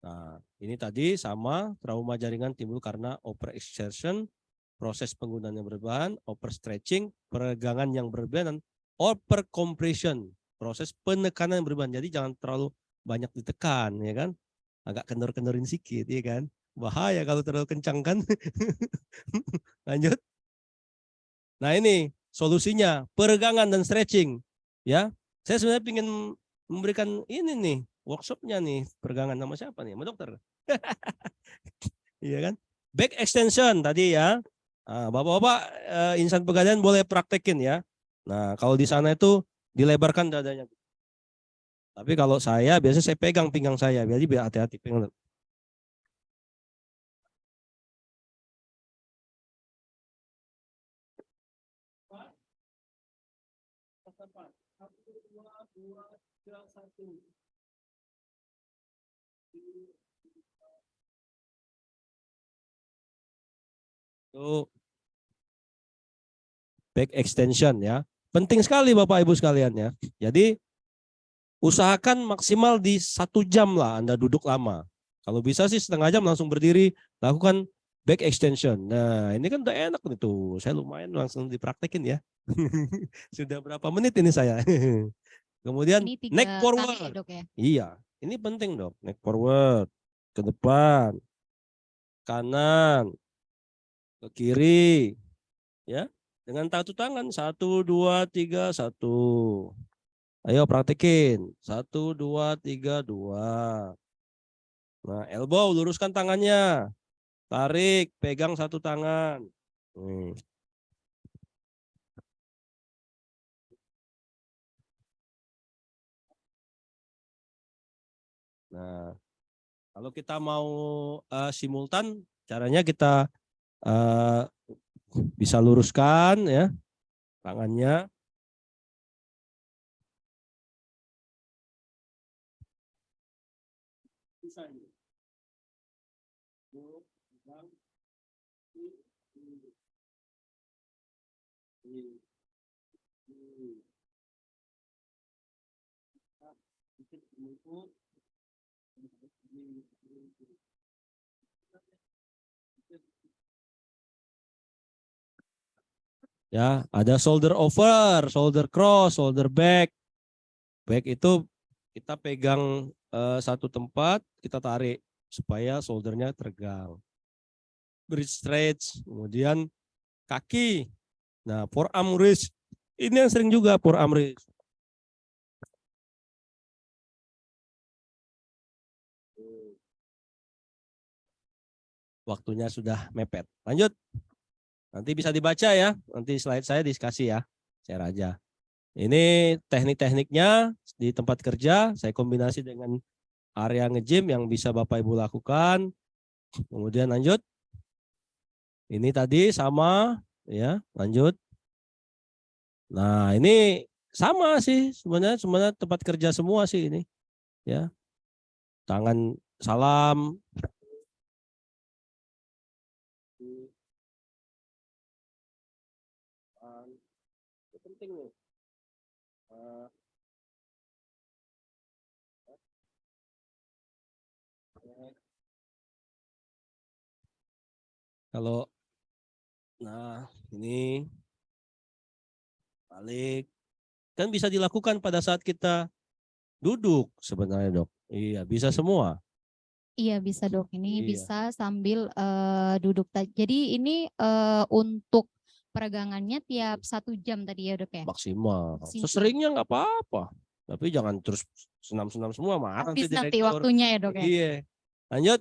Nah, ini tadi sama trauma jaringan timbul karena overexertion, proses penggunaan yang berlebihan, overstretching, peregangan yang berlebihan, dan overcompression, proses penekanan yang berlebihan. Jadi jangan terlalu banyak ditekan, ya kan? Agak kendor-kendorin sedikit, ya kan? Bahaya kalau terlalu kencang kan. Lanjut. Nah ini solusinya, peregangan dan stretching. Ya, saya sebenarnya ingin memberikan ini nih, workshopnya nih, peregangan sama siapa nih? Sama dokter. Iya kan? Back extension tadi ya. Nah, Bapak-bapak insan pegadaian boleh praktekin ya. Nah, kalau di sana itu dilebarkan dadanya. Tapi kalau saya biasanya saya pegang pinggang saya, jadi biar hati-hati pegang. Tuh, back extension ya. Penting sekali Bapak Ibu sekalian ya. Jadi usahakan maksimal di 1 jam lah Anda duduk lama. Kalau bisa sih setengah jam langsung berdiri, lakukan back extension. Nah ini kan udah enak nih tuh. Saya lumayan langsung dipraktekin ya. Sudah berapa menit ini saya. Kemudian Ini 3 neck kali ya forward. dok ya? Iya, ini penting dok. Neck forward, ke depan, kanan, ke kiri, ya. Dengan satu tangan, 1, 2, 3, 1. Ayo praktekin, 1, 2, 3, 2. Nah, elbow luruskan tangannya, tarik, pegang satu tangan. Nah, kalau kita mau simultan, caranya kita uh, bisa luruskan ya tangannya. Ya, ada shoulder over, shoulder cross, shoulder back. Back itu kita pegang satu tempat, kita tarik supaya shouldernya tegang. Bridge stretch, kemudian kaki. Nah, forearm raise. Ini yang sering juga forearm raise. Waktunya sudah mepet. Lanjut. Nanti bisa dibaca ya. Nanti slide saya dikasih ya. Share aja. Ini teknik-tekniknya di tempat kerja. Saya kombinasi dengan area nge-gym yang bisa Bapak Ibu lakukan. Kemudian lanjut. Ini tadi sama ya, lanjut. Nah, ini sama sih sebenarnya tempat kerja semua sih ini. Ya. Tangan salam. Itu penting nih. Kalau nah ini balik kan bisa dilakukan pada saat kita duduk sebenarnya dok. Iya bisa semua. Iya bisa dok, ini Iya. bisa sambil duduk. Jadi ini untuk peregangannya tiap 1 jam tadi ya dok ya? Maksimal. Maksimal. Seseringnya nggak apa-apa. Tapi jangan terus senam-senam semua marah Habis nanti direktur. waktunya ya dok ya? Iya. Lanjut.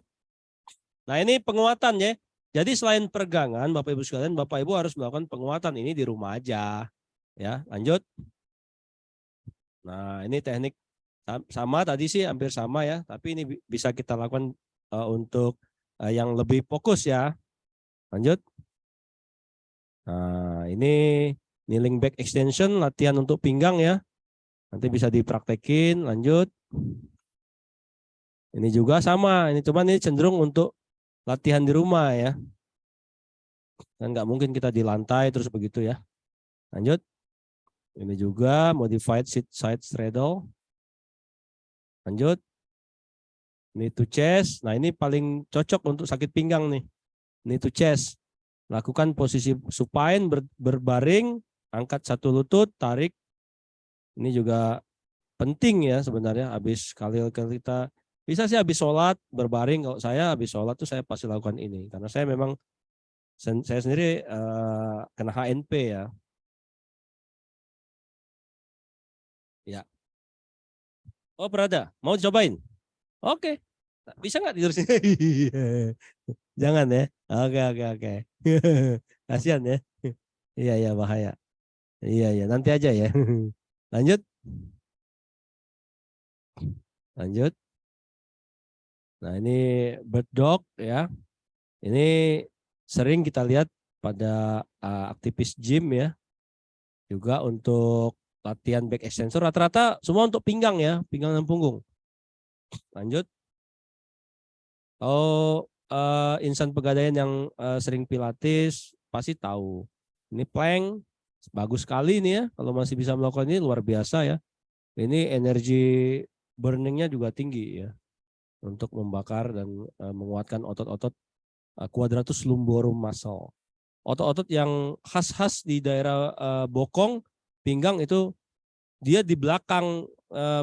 Nah ini penguatan ya. Jadi selain peregangan Bapak Ibu sekalian, Bapak Ibu harus melakukan penguatan ini di rumah aja. Ya, lanjut. Nah ini teknik sama tadi sih hampir sama ya, tapi ini bisa kita lakukan untuk yang lebih fokus ya. Lanjut. Nah ini kneeling back extension, latihan untuk pinggang ya. Nanti bisa dipraktekin, lanjut. Ini juga sama, ini cuman ini cenderung untuk latihan di rumah ya. Dan nggak mungkin kita di lantai terus begitu ya. Lanjut. Ini juga modified sit side straddle. Lanjut. Knee to chest. Nah ini paling cocok untuk sakit pinggang nih. Knee to chest. Lakukan posisi supine berbaring, angkat satu lutut, tarik. Ini juga penting ya sebenarnya. Habis kali kita Bisa sih habis sholat berbaring. Kalau saya habis sholat tuh saya pasti lakukan ini karena saya memang saya sendiri kena HNP ya. Ya. Oh berada. Mau cobain? Oke. Bisa nggak tidur sini? Jangan ya. Oke oke oke. Kasihan ya. Iya iya bahaya. Iya iya nanti aja ya. Lanjut. Lanjut. Nah ini bird dog ya. Ini sering kita lihat pada aktivis gym ya. Juga untuk latihan back extensor rata-rata semua untuk pinggang ya, pinggang dan punggung. Lanjut. Oh, insan pegadaian yang sering pilates pasti tahu. Ini plank bagus sekali ini ya. Kalau masih bisa melakukan ini luar biasa ya. Ini energi burningnya juga tinggi ya untuk membakar dan menguatkan otot-otot quadratus lumborum muscle. Otot-otot yang khas-khas di daerah bokong, pinggang itu dia di belakang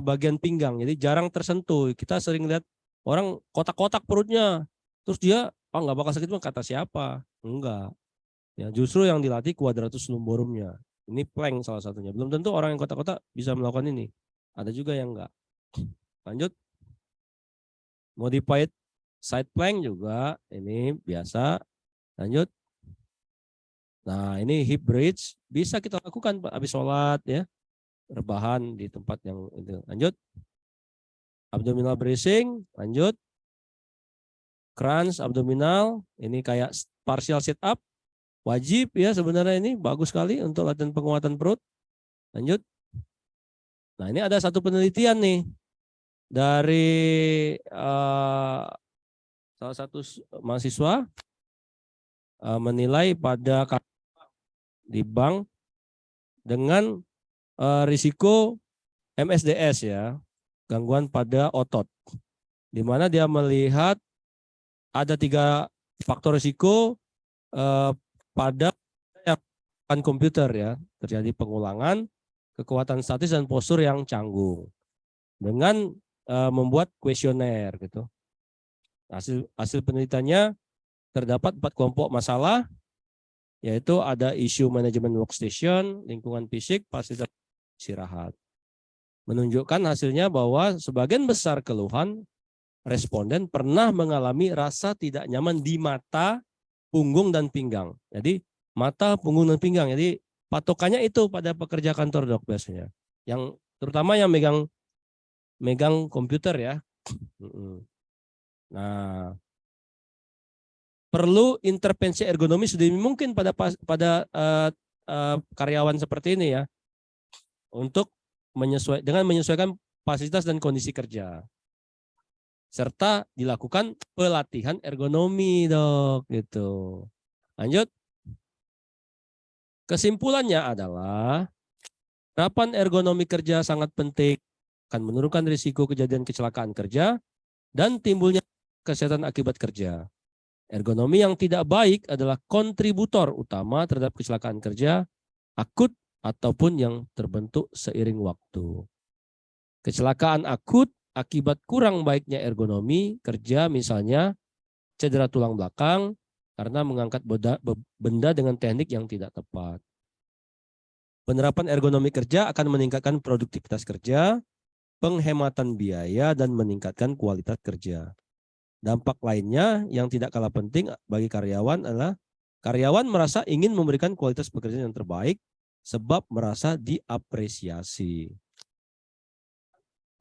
bagian pinggang, jadi jarang tersentuh. Kita sering lihat orang kotak-kotak perutnya, terus dia nggak bakal sakit mah kata siapa? Enggak. Ya justru yang dilatih quadratus lumborumnya. Ini plank salah satunya. Belum tentu orang yang kotak-kotak bisa melakukan ini. Ada juga yang enggak. Lanjut. Modified side plank juga ini biasa. Lanjut. Nah ini hip bridge bisa kita lakukan habis sholat ya, rebahan di tempat yang itu. Lanjut. Abdominal bracing, lanjut. Crunch abdominal, ini kayak partial sit up, wajib ya sebenarnya ini bagus sekali untuk latihan penguatan perut. Lanjut. Nah ini ada satu penelitian nih dari salah satu mahasiswa menilai pada di bank dengan risiko MSDS ya, gangguan pada otot, di mana dia melihat ada 3 faktor risiko pada komputer ya, terjadi pengulangan, kekuatan statis dan postur yang canggung dengan membuat kuesioner gitu. Hasil penelitiannya terdapat 4 kelompok masalah, yaitu ada isu manajemen workstation, lingkungan fisik, fasilitas istirahat. Menunjukkan hasilnya bahwa sebagian besar keluhan responden pernah mengalami rasa tidak nyaman di mata, punggung, dan pinggang. Jadi mata, punggung, dan pinggang. Jadi patokannya itu pada pekerja kantor dok biasanya. Yang terutama yang megang komputer ya. Nah, perlu intervensi ergonomi sedini mungkin pada karyawan seperti ini ya, untuk menyesuaikan fasilitas dan kondisi kerja, serta dilakukan pelatihan ergonomi dok gitu. Lanjut. Kesimpulannya adalah penerapan ergonomi kerja sangat penting, akan menurunkan risiko kejadian kecelakaan kerja dan timbulnya kesehatan akibat kerja. Ergonomi yang tidak baik adalah kontributor utama terhadap kecelakaan kerja akut ataupun yang terbentuk seiring waktu. Kecelakaan akut akibat kurang baiknya ergonomi kerja, misalnya cedera tulang belakang karena mengangkat benda dengan teknik yang tidak tepat. Penerapan ergonomi kerja akan meningkatkan produktivitas kerja, penghematan biaya, dan meningkatkan kualitas kerja. Dampak lainnya yang tidak kalah penting bagi karyawan adalah karyawan merasa ingin memberikan kualitas pekerjaan yang terbaik sebab merasa diapresiasi.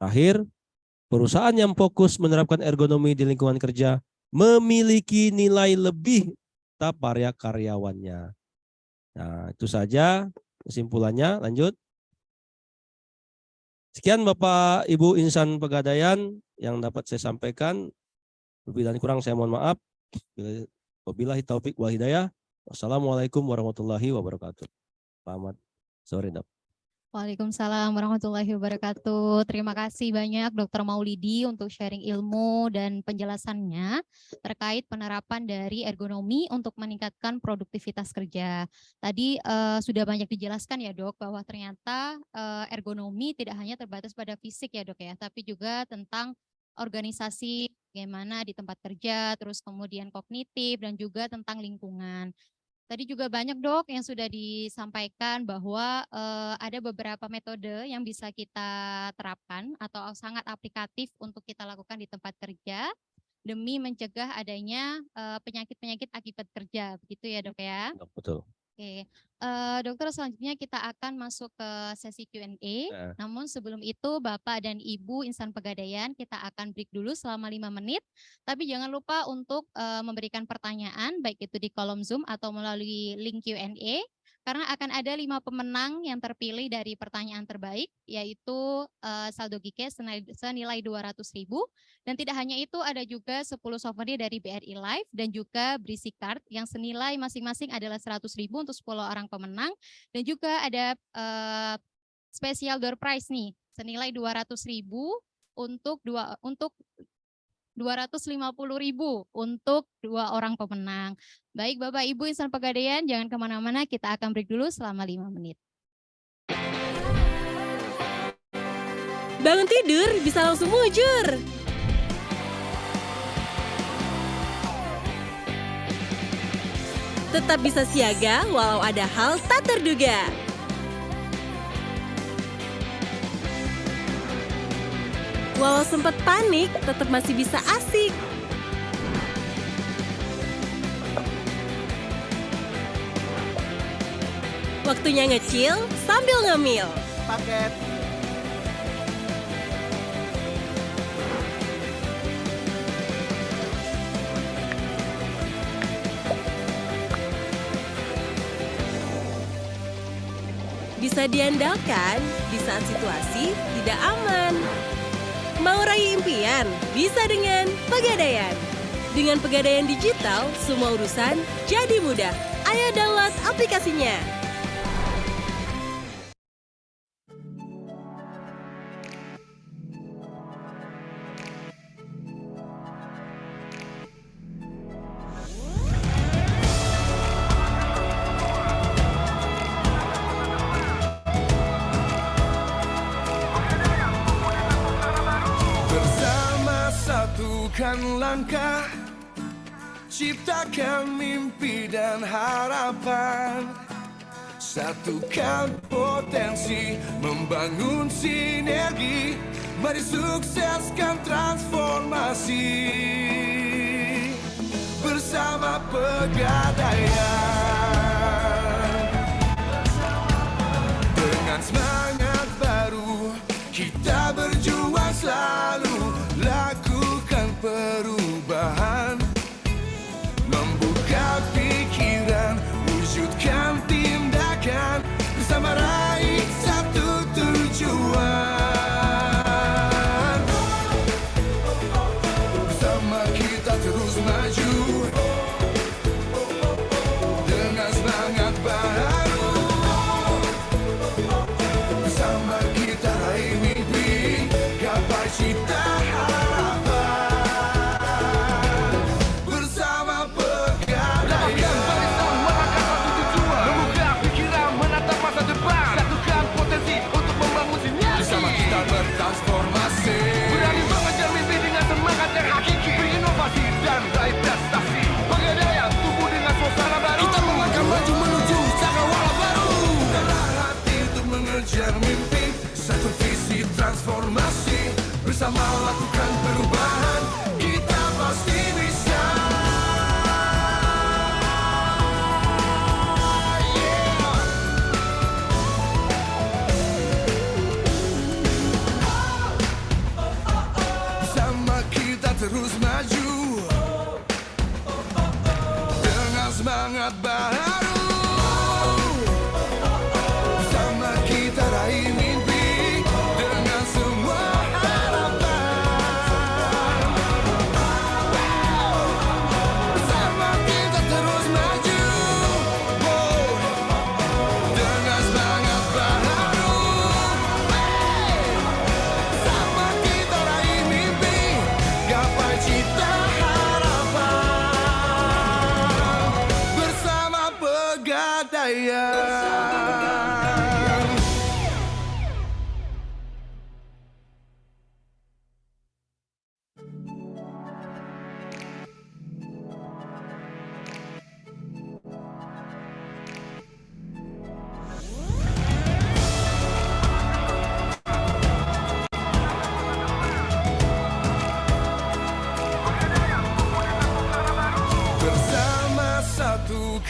Terakhir, perusahaan yang fokus menerapkan ergonomi di lingkungan kerja memiliki nilai lebih terhadap para karyawannya. Nah, itu saja kesimpulannya. Lanjut. Sekian Bapak Ibu insan pegadaian yang dapat saya sampaikan. Lebih dan kurang saya mohon maaf. Wabillahi taufik wal hidayah. Wassalamualaikum warahmatullahi wabarakatuh. Selamat sore, Dok. Waalaikumsalam warahmatullahi wabarakatuh. Terima kasih banyak Dr. Maulidi untuk sharing ilmu dan penjelasannya terkait penerapan dari ergonomi untuk meningkatkan produktivitas kerja. Tadi sudah banyak dijelaskan ya dok, bahwa ternyata ergonomi tidak hanya terbatas pada fisik ya dok ya, tapi juga tentang organisasi bagaimana di tempat kerja, terus kemudian kognitif dan juga tentang lingkungan. Tadi juga banyak dok yang sudah disampaikan bahwa ada beberapa metode yang bisa kita terapkan atau sangat aplikatif untuk kita lakukan di tempat kerja demi mencegah adanya penyakit-penyakit akibat kerja, begitu ya dok ya? Betul. Oke, dokter selanjutnya kita akan masuk ke sesi Q&A. Namun sebelum itu Bapak dan Ibu insan Pegadaian kita akan break dulu selama 5 menit. Tapi jangan lupa untuk memberikan pertanyaan baik itu di kolom Zoom atau melalui link Q&A. Karena akan ada 5 pemenang yang terpilih dari pertanyaan terbaik, yaitu saldo GCash senilai 200.000. Dan tidak hanya itu, ada juga 10 souvenir dari BRI Live dan juga Brisi Card yang senilai masing-masing adalah 100.000 untuk 10 orang pemenang. Dan juga ada special door prize nih, senilai 200.000 untuk 250.000 untuk 2 orang pemenang. Baik Bapak Ibu insan Pegadaian, jangan kemana-mana, kita akan break dulu selama 5 menit. Bangun tidur bisa langsung mujur. Tetap bisa siaga walau ada hal tak terduga. Walau sempat panik, tetap masih bisa asik. Waktunya ngecil sambil ngemil. Paket. Bisa diandalkan di saat situasi tidak aman. Mau raih impian? Bisa dengan Pegadaian. Dengan Pegadaian Digital, semua urusan jadi mudah. Ayo download aplikasinya. Satukan langkah, ciptakan mimpi dan harapan. Satukan potensi, membangun sinergi. Mari sukseskan transformasi bersama Pegadaian. Dengan semangat baru, kita berjuang selalu. Lakukan perubahan, membuka pikiran, wujudkan tindakan, bersama raih satu tujuan. Bersama kita terus maju, dengan semangat baru. Bersama kita raih mimpi, gapai cita. Satu visi transformasi, bersama lakukan perubahan, kita pasti bisa. Bersama kita terus maju, dengan semangat baru. Bersama kita raih mimpi, dengan semua harapan.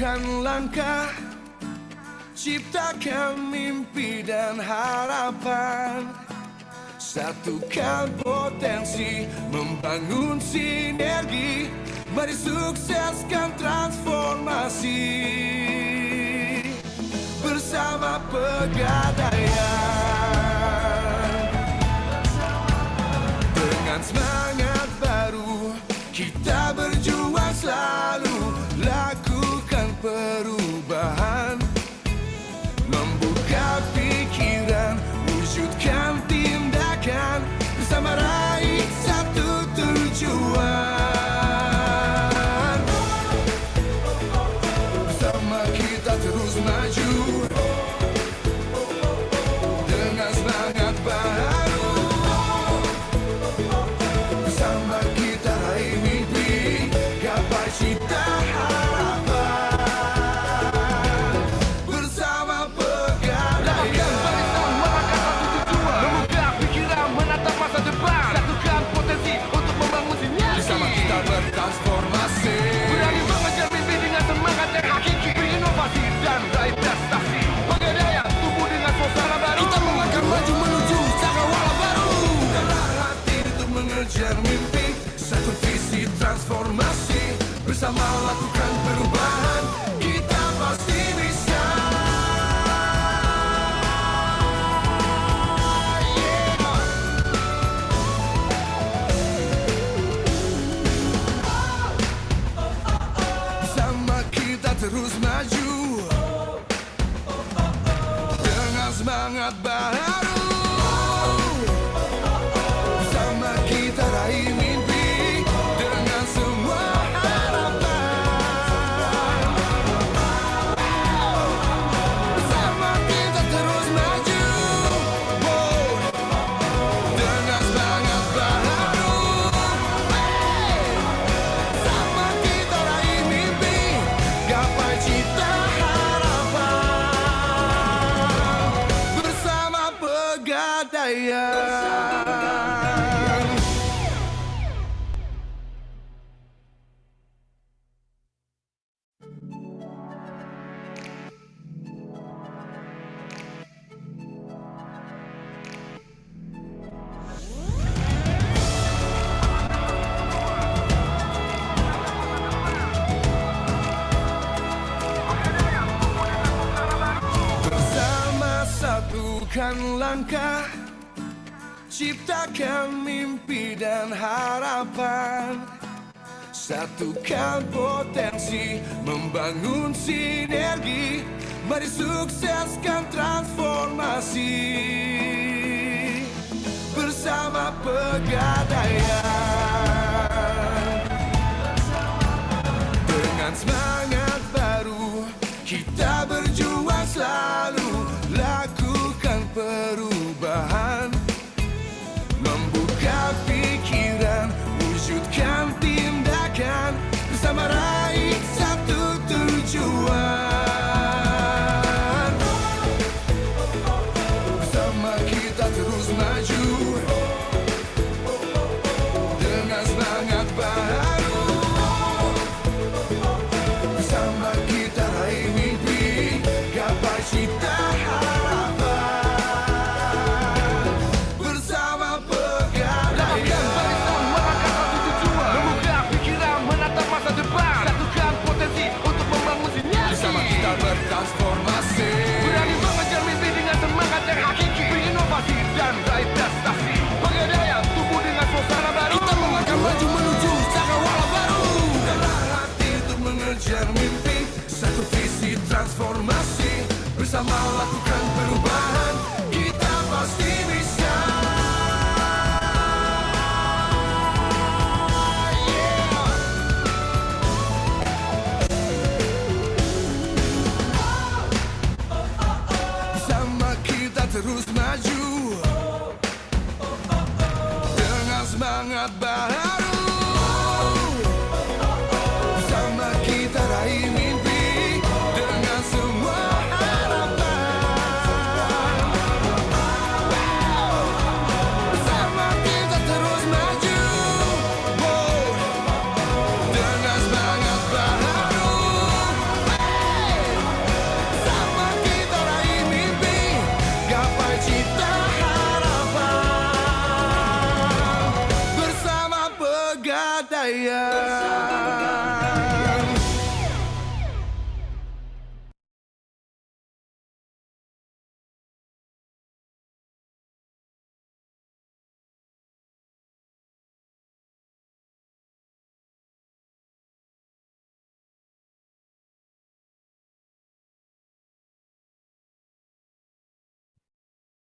satukan langkah, ciptakan mimpi dan harapan. Satukan potensi, membangun sinergi. Mari sukseskan transformasi bersama Pegadaian. Dengan semangat baru, kita berjuang selalu lakukan perubahan, membuka pikiran, wujudkan tindakan, bersama raih satu tujuan. Bersama kita terus maju dengan semangat baru. Bersama kita raih mimpi, gapai cita harapan. Bersama Pegadaian. Membuka pikiran, menatap masa depan. Satukan potensi untuk membangun sinergi. Bersama kita bertransformasi. Berani mengejar mimpi dengan semangat yang hakiki. Berinovasi dan raih prestasi. Pegadaian tumbuh dengan suasana baru. Kita melangkah maju menuju cakrawala baru. Dengan hati untuk mengejar mimpi, satu visi transformasi. Bersama lakukan perubahan, kita pasti bisa. Bersama kita terus maju dengan semangat baru. Bersama kita raih mimpi dengan semua harapan. Bersama kita terus maju dengan semangat baru. Bersama kita raih mimpi, gapai cita harapan. Bersama Pegadaian. Bersama satukan langkah, ciptakan mimpi dan harapan. Satukan potensi, membangun sinergi. Mari sukseskan transformasi bersama Pegadaian. Dengan semangat baru, kita berjuang selalu lakukan perubahan, membuka pikiran, wujudkan tindakan, bersama raih satu tujuan. Bersama kita terus maju dengan semangat baru. Bersama kita raih mimpi, gapai cita harapan. Bersama Pegadaian. Membuka pikiran, menatap masa depan. Satukan potensi untuk membangun sinergi. Bersama kita bertransformasi. Berani mengejar mimpi dengan semangat yang hakiki. Berinovasi dan raih prestasi. Pegadaian tumbuh dengan suasana baru. Kita melangkah maju menuju cakrawala baru. Dengan hati untuk mengejar mimpi, satu visi transformasi. Bersama lakukan perubahan, kita pasti bisa. Bersama kita terus maju dengan semangat baru. Bersama kita raih mimpi dengan semua harapan. Bersama kita terus maju dengan semangat baru.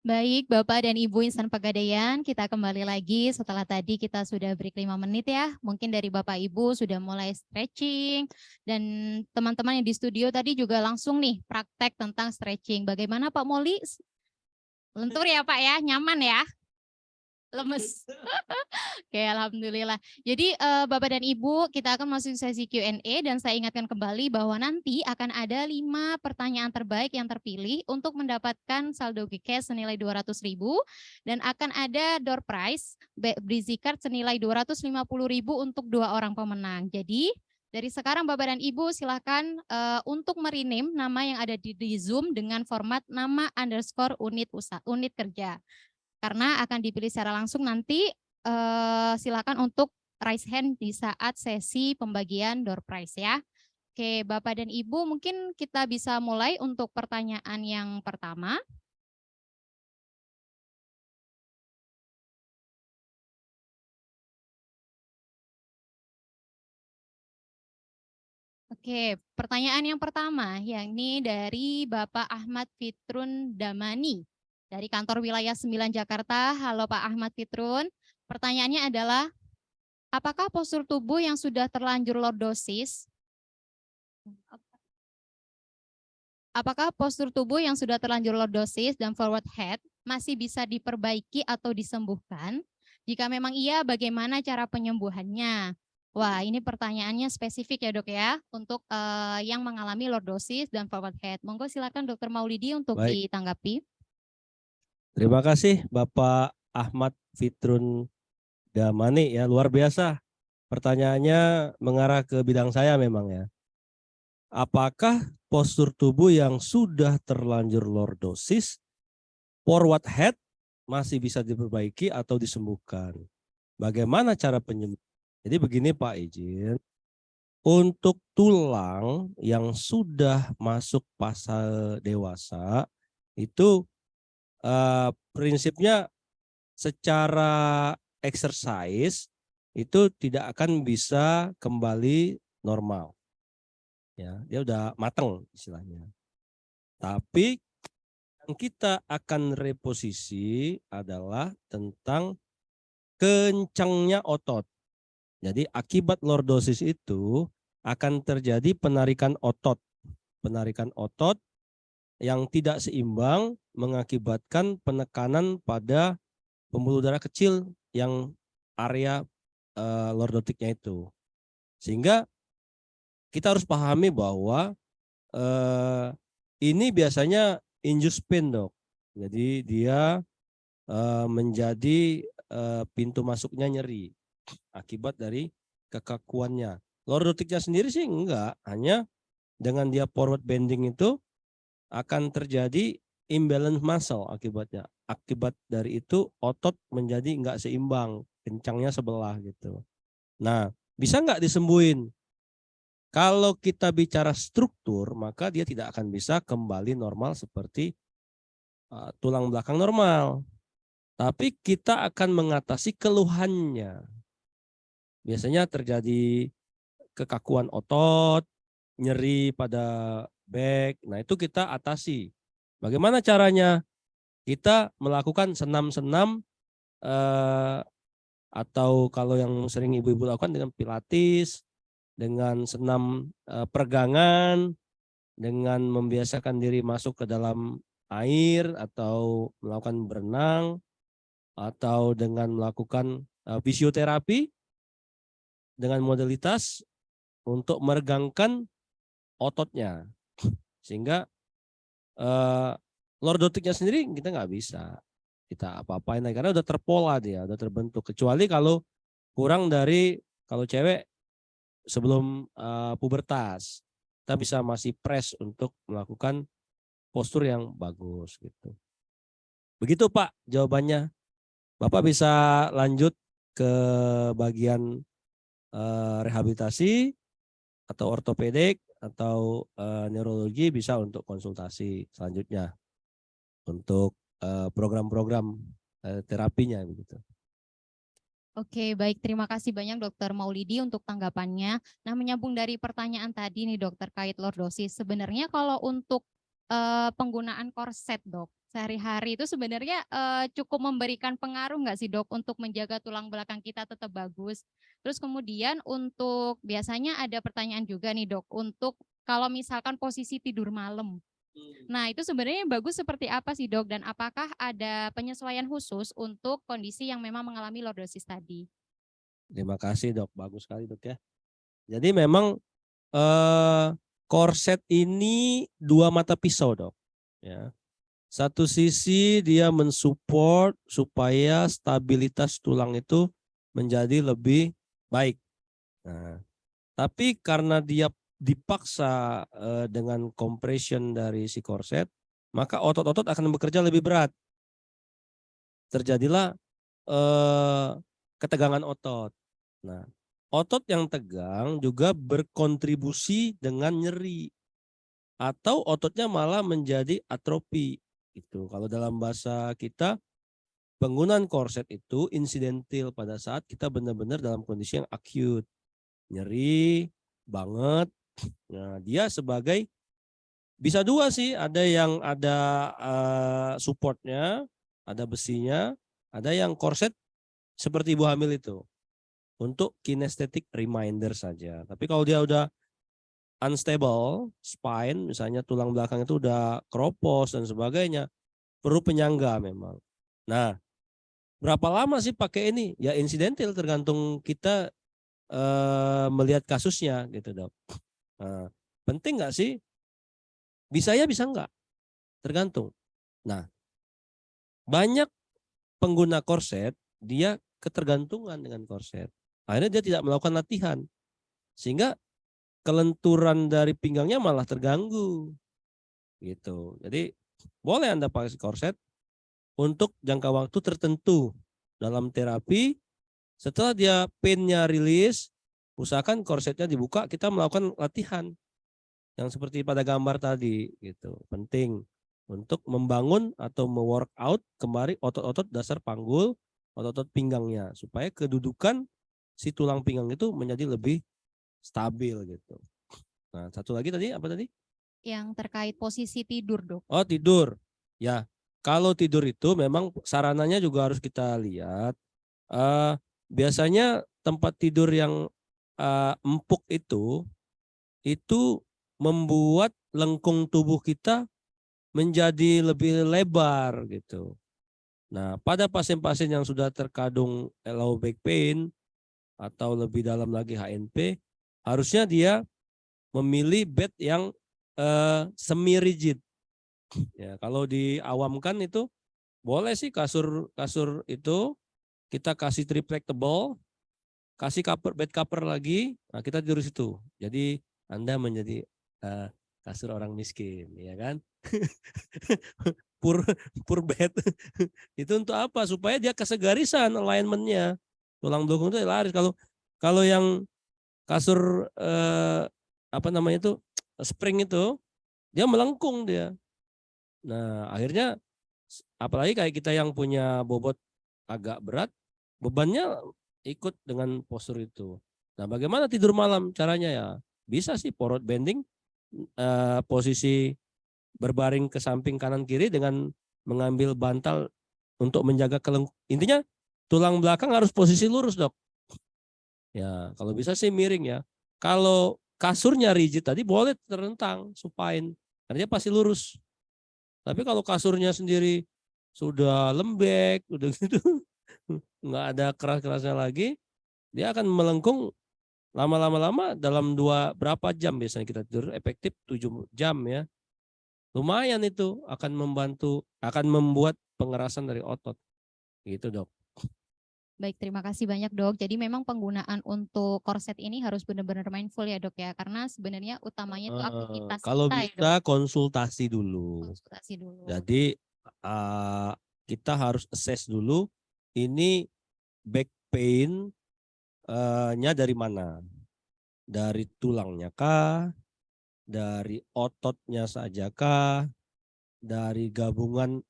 Baik, Bapak dan Ibu insan Pegadaian, kita kembali lagi setelah tadi kita sudah break 5 menit ya. Mungkin dari Bapak Ibu sudah mulai stretching dan teman-teman yang di studio tadi juga langsung nih praktek tentang stretching. Bagaimana Pak Moli? Lentur ya Pak ya, nyaman ya? Lemes. Oke, alhamdulillah. Jadi Bapak dan Ibu, kita akan masuk sesi Q&A dan saya ingatkan kembali bahwa nanti akan ada 5 pertanyaan terbaik yang terpilih untuk mendapatkan saldo GCash senilai 200.000 dan akan ada door prize Breezy Card senilai 250.000 untuk 2 orang pemenang. Jadi dari sekarang Bapak dan Ibu silakan untuk merename nama yang ada di Zoom dengan format nama _ unit kerja. Karena akan dipilih secara langsung nanti silakan untuk raise hand di saat sesi pembagian door prize ya. Oke, Bapak dan Ibu mungkin kita bisa mulai untuk pertanyaan yang pertama. Oke, pertanyaan yang pertama yakni dari Bapak Ahmad Fitrun Damani dari kantor wilayah 9 Jakarta. Halo Pak Ahmad Fitrun. Pertanyaannya adalah, apakah postur tubuh yang sudah terlanjur lordosis dan forward head masih bisa diperbaiki atau disembuhkan? Jika memang iya, bagaimana cara penyembuhannya? Wah, ini pertanyaannya spesifik ya Dok ya, untuk yang mengalami lordosis dan forward head. Monggo silakan Dr. Maulidi untuk Baik. ditanggapi. Terima kasih Bapak Ahmad Fitrun Damani ya, luar biasa. Pertanyaannya mengarah ke bidang saya memang ya. Apakah postur tubuh yang sudah terlanjur lordosis, forward head masih bisa diperbaiki atau disembuhkan? Bagaimana cara penyembuhan? Jadi begini Pak izin, untuk tulang yang sudah masuk fase dewasa itu prinsipnya secara exercise itu tidak akan bisa kembali normal. Ya, dia udah matang istilahnya. Tapi yang kita akan reposisi adalah tentang kencangnya otot. Jadi akibat lordosis itu akan terjadi penarikan otot. Penarikan otot yang tidak seimbang mengakibatkan penekanan pada pembuluh darah kecil yang area lordotiknya itu. Sehingga kita harus pahami bahwa ini biasanya induced pain Dok. Jadi dia menjadi pintu masuknya nyeri akibat dari kekakuannya. Lordotiknya sendiri sih enggak, hanya dengan dia forward bending itu akan terjadi imbalance muscle akibatnya. Akibat dari itu otot menjadi enggak seimbang, kencangnya sebelah gitu. Nah, bisa enggak disembuhin? Kalau kita bicara struktur, maka dia tidak akan bisa kembali normal seperti tulang belakang normal. Tapi kita akan mengatasi keluhannya. Biasanya terjadi kekakuan otot, nyeri pada back. Nah, itu kita atasi. Bagaimana caranya? Kita melakukan senam-senam atau kalau yang sering ibu-ibu lakukan dengan pilates, dengan senam peregangan, dengan membiasakan diri masuk ke dalam air atau melakukan berenang, atau dengan melakukan fisioterapi dengan modalitas untuk meregangkan ototnya. Sehingga lordotiknya sendiri kita nggak bisa kita apa-apain karena udah terpola dia, udah terbentuk. Kecuali kalau kurang dari, kalau cewek sebelum pubertas, kita bisa masih press untuk melakukan postur yang bagus gitu. Begitu Pak jawabannya. Bapak bisa lanjut ke bagian rehabilitasi atau ortopedik atau neurologi, bisa untuk konsultasi selanjutnya untuk program-program terapinya begitu. Oke, baik. Terima kasih banyak Dokter Maulidi untuk tanggapannya. Nah, menyambung dari pertanyaan tadi nih Dok terkait lordosis. Sebenarnya kalau untuk penggunaan korset dok sehari-hari itu sebenarnya cukup memberikan pengaruh nggak sih dok untuk menjaga tulang belakang kita tetap bagus. Terus kemudian untuk biasanya ada pertanyaan juga nih dok untuk kalau misalkan posisi tidur malam. Nah itu sebenarnya yang bagus seperti apa sih dok dan apakah ada penyesuaian khusus untuk kondisi yang memang mengalami lordosis tadi? Terima kasih dok, bagus sekali dok ya. Jadi memang korset ini dua mata pisau dok. Ya. Satu sisi dia mensupport supaya stabilitas tulang itu menjadi lebih baik. Nah, tapi karena dia dipaksa dengan compression dari si korset, maka otot-otot akan bekerja lebih berat. Terjadilah ketegangan otot. Nah, otot yang tegang juga berkontribusi dengan nyeri atau ototnya malah menjadi atrofi. Itu kalau dalam bahasa kita penggunaan korset itu insidental pada saat kita benar-benar dalam kondisi yang akut, nyeri banget. Nah, dia sebagai bisa dua sih, ada yang ada supportnya, ada besinya, ada yang korset seperti ibu hamil itu untuk kinesthetic reminder saja. Tapi kalau dia udah unstable spine, misalnya tulang belakang itu udah keropos dan sebagainya, perlu penyangga memang. Nah, berapa lama sih pakai ini? Ya insidental, tergantung kita melihat kasusnya gitu dok. Nah, penting nggak sih? Bisa ya bisa nggak? Tergantung. Nah, banyak pengguna korset dia ketergantungan dengan korset. Akhirnya dia tidak melakukan latihan. Sehingga kelenturan dari pinggangnya malah terganggu. Gitu. Jadi boleh Anda pakai korset untuk jangka waktu tertentu dalam terapi. Setelah dia pain-nya rilis, usahakan korsetnya dibuka, kita melakukan latihan. Yang seperti pada gambar tadi gitu. Penting untuk membangun atau me-workout kembali otot-otot dasar panggul, otot-otot pinggangnya supaya kedudukan si tulang pinggang itu menjadi lebih stabil gitu. Nah, satu lagi tadi apa tadi? Yang terkait posisi tidur dok. Oh, tidur. Ya, kalau tidur itu memang sarananya juga harus kita lihat. Biasanya tempat tidur yang empuk itu membuat lengkung tubuh kita menjadi lebih lebar gitu. Nah, pada pasien-pasien yang sudah terkadung low back pain atau lebih dalam lagi HNP, harusnya dia memilih bed yang semi rigid. Ya, kalau diawamkan itu boleh sih kasur itu kita kasih triplectable, kasih bed cover lagi, nah kita tidur situ. Jadi Anda menjadi kasur orang miskin, ya kan? pur bed. Itu untuk apa? Supaya dia kesegarisan alignmentnya. Tulang belakang itu laris. Kalau yang kasur apa namanya itu spring itu dia melengkung dia. Nah, akhirnya apalagi kayak kita yang punya bobot agak berat, bebannya ikut dengan postur itu. Nah, bagaimana tidur malam caranya ya? Bisa sih forward bending, posisi berbaring ke samping kanan kiri dengan mengambil bantal untuk menjaga intinya tulang belakang harus posisi lurus dok. Ya, kalau bisa sih miring ya. Kalau kasurnya rigid tadi boleh terentang supine, karena dia pasti lurus. Tapi kalau kasurnya sendiri sudah lembek, udah gitu, nggak ada keras-kerasnya lagi, dia akan melengkung lama-lama dalam berapa jam biasanya kita tidur efektif 7 jam ya. Lumayan itu akan membantu, akan membuat pengerasan dari otot. Gitu dok. Baik, terima kasih banyak dok. Jadi memang penggunaan untuk korset ini harus benar-benar mindful ya dok ya, karena sebenarnya utamanya itu aktivitas kalau kita bisa ya dok. konsultasi dulu. Konsultasi dulu. Jadi kita harus assess dulu ini back pain-nya dari mana? Dari tulangnya kah? Dari ototnya saja kah? Dari gabungan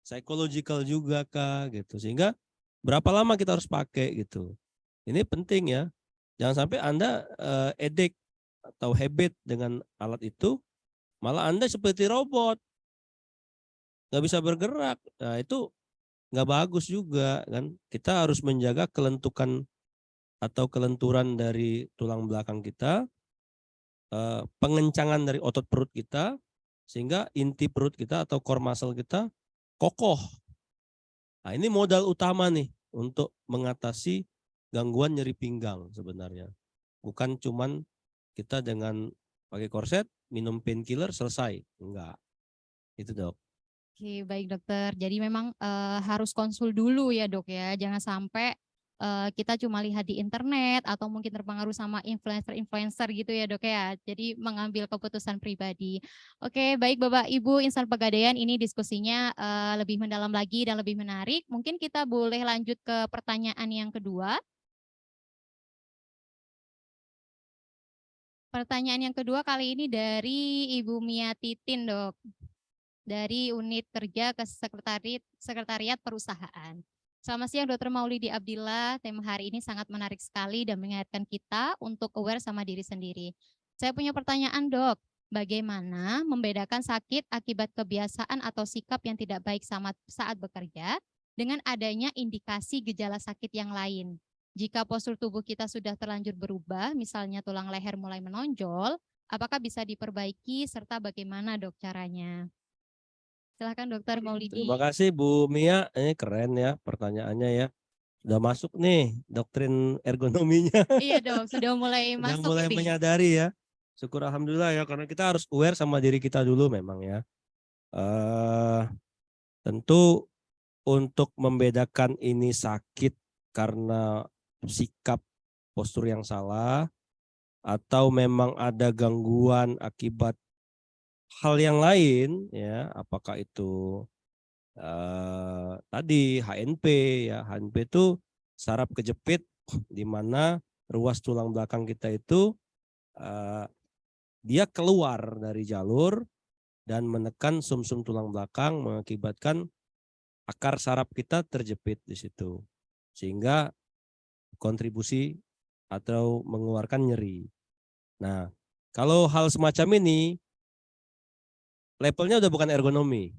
psychological juga kah gitu. Sehingga berapa lama kita harus pakai gitu. Ini penting ya. Jangan sampai Anda addict atau habit dengan alat itu Malah Anda seperti robot, nggak bisa bergerak. Nah, itu nggak bagus juga kan. Kita harus menjaga kelentukan atau kelenturan dari tulang belakang kita, pengencangan dari otot perut kita, sehingga inti perut kita atau core muscle kita kokoh. Nah, ini modal utama nih untuk mengatasi gangguan nyeri pinggang sebenarnya. Bukan cuman kita dengan pakai korset, minum painkiller selesai. Enggak. Itu dok. Oke, baik dokter. Jadi memang harus konsul dulu ya dok ya. Jangan sampai kita cuma lihat di internet atau mungkin terpengaruh sama influencer-influencer gitu ya dok ya. Jadi mengambil keputusan pribadi. Oke, baik Bapak Ibu insan Pegadaian, ini diskusinya lebih mendalam lagi dan lebih menarik. Mungkin kita boleh lanjut ke pertanyaan yang kedua. Pertanyaan yang kedua kali ini dari Ibu Mia Titin dok. Dari unit kerja ke sekretariat perusahaan. Selamat siang Dr. Maulidi Abdillah. Tema hari ini sangat menarik sekali dan mengingatkan kita untuk aware sama diri sendiri. Saya punya pertanyaan dok, bagaimana membedakan sakit akibat kebiasaan atau sikap yang tidak baik saat bekerja dengan adanya indikasi gejala sakit yang lain? Jika postur tubuh kita sudah terlanjur berubah, misalnya tulang leher mulai menonjol, apakah bisa diperbaiki serta bagaimana dok caranya? Silakan Dokter Maulidi. Terima kasih Bu Mia, ini keren ya pertanyaannya ya. Sudah masuk nih doktrin ergonominya. Iya dok, sudah mulai Sudah masuk mulai ini. menyadari ya. Syukur alhamdulillah ya, karena kita harus aware sama diri kita dulu memang ya. Tentu untuk membedakan ini sakit karena sikap postur yang salah atau memang ada gangguan akibat hal yang lain ya, apakah itu tadi HNP ya, HNP itu saraf kejepit di mana ruas tulang belakang kita itu dia keluar dari jalur dan menekan sumsum tulang belakang mengakibatkan akar saraf kita terjepit di situ sehingga kontribusi atau mengeluarkan nyeri. Nah, kalau hal semacam ini levelnya udah bukan ergonomi.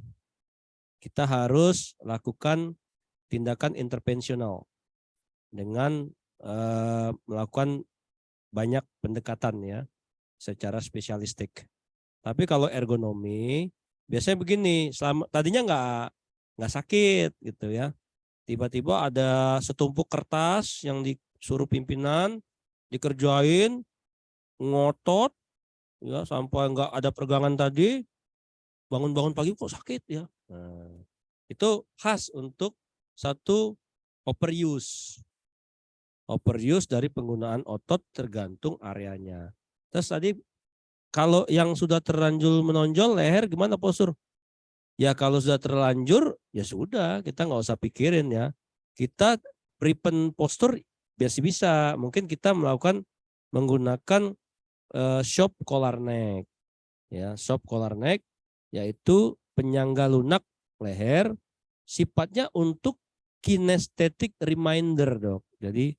Kita harus lakukan tindakan intervensional dengan melakukan banyak pendekatan ya secara spesialistik. Tapi kalau ergonomi biasanya begini, tadinya nggak sakit gitu ya. Tiba-tiba ada setumpuk kertas yang disuruh pimpinan dikerjain ngotot ya sampai nggak ada peregangan tadi. Bangun-bangun pagi kok sakit ya. Nah, itu khas untuk satu overuse. Overuse dari penggunaan otot tergantung areanya. Terus tadi kalau yang sudah terlanjur menonjol leher gimana postur? Ya kalau sudah terlanjur ya sudah kita nggak usah pikirin ya. Kita prevent postur biasa bisa. Mungkin kita menggunakan shop collar neck. Ya, shop collar neck yaitu penyangga lunak leher, sifatnya untuk kinesthetic reminder dok. Jadi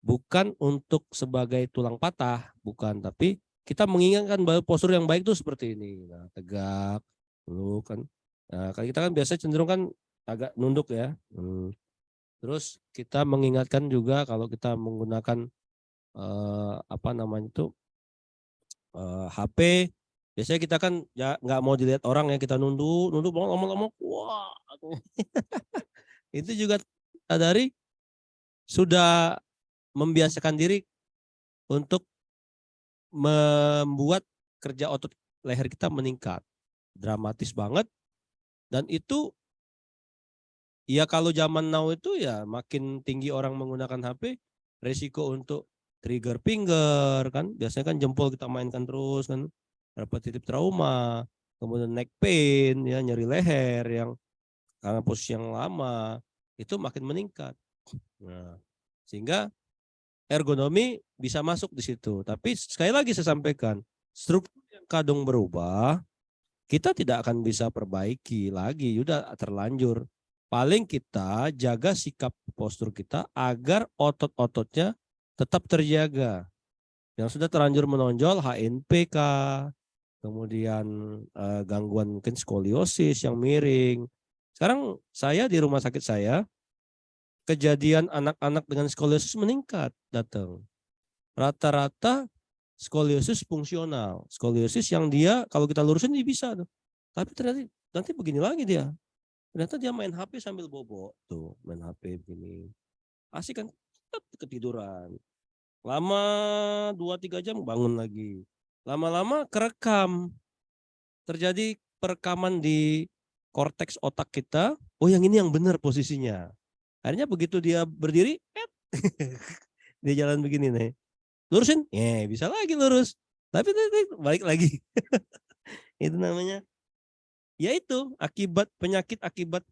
bukan untuk sebagai tulang patah, bukan, tapi kita mengingatkan bahwa postur yang baik itu seperti ini. Nah, tegak, dulu kan. Nah, kalau kita kan biasa cenderung kan agak nunduk ya. Terus kita mengingatkan juga kalau kita menggunakan HP. Biasanya kita kan ya nggak mau dilihat orang ya, kita nunduk ngomong-ngomong, wah. Itu juga dari sudah membiasakan diri untuk membuat kerja otot leher kita meningkat. Dramatis banget. Dan itu ya kalau zaman now itu ya makin tinggi orang menggunakan HP, resiko untuk trigger finger kan. Biasanya kan jempol kita mainkan terus kan. Repetitif trauma, kemudian neck pain, ya nyeri leher yang karena posisi yang lama itu makin meningkat. Nah, sehingga ergonomi bisa masuk di situ. Tapi sekali lagi saya sampaikan, struktur yang kadung berubah, kita tidak akan bisa perbaiki lagi, sudah terlanjur. Paling kita jaga sikap postur kita agar otot-ototnya tetap terjaga. Yang sudah terlanjur menonjol HNP kah, kemudian gangguan mungkin skoliosis yang miring. Sekarang saya di rumah sakit saya, kejadian anak-anak dengan skoliosis meningkat datang. Rata-rata skoliosis fungsional, skoliosis yang dia kalau kita lurusin dia bisa tuh. Tapi ternyata nanti begini lagi dia. Ternyata dia main HP sambil bobo tuh, main HP begini. Asik kan, ketiduran. Lama 2-3 jam bangun lagi. Lama-lama kerekam. Terjadi perekaman di korteks otak kita. Oh yang ini yang benar posisinya. Akhirnya begitu dia berdiri, dia jalan begini nih. Lurusin, bisa lagi lurus. Tapi balik lagi. Itu namanya. Ya itu penyakit akibat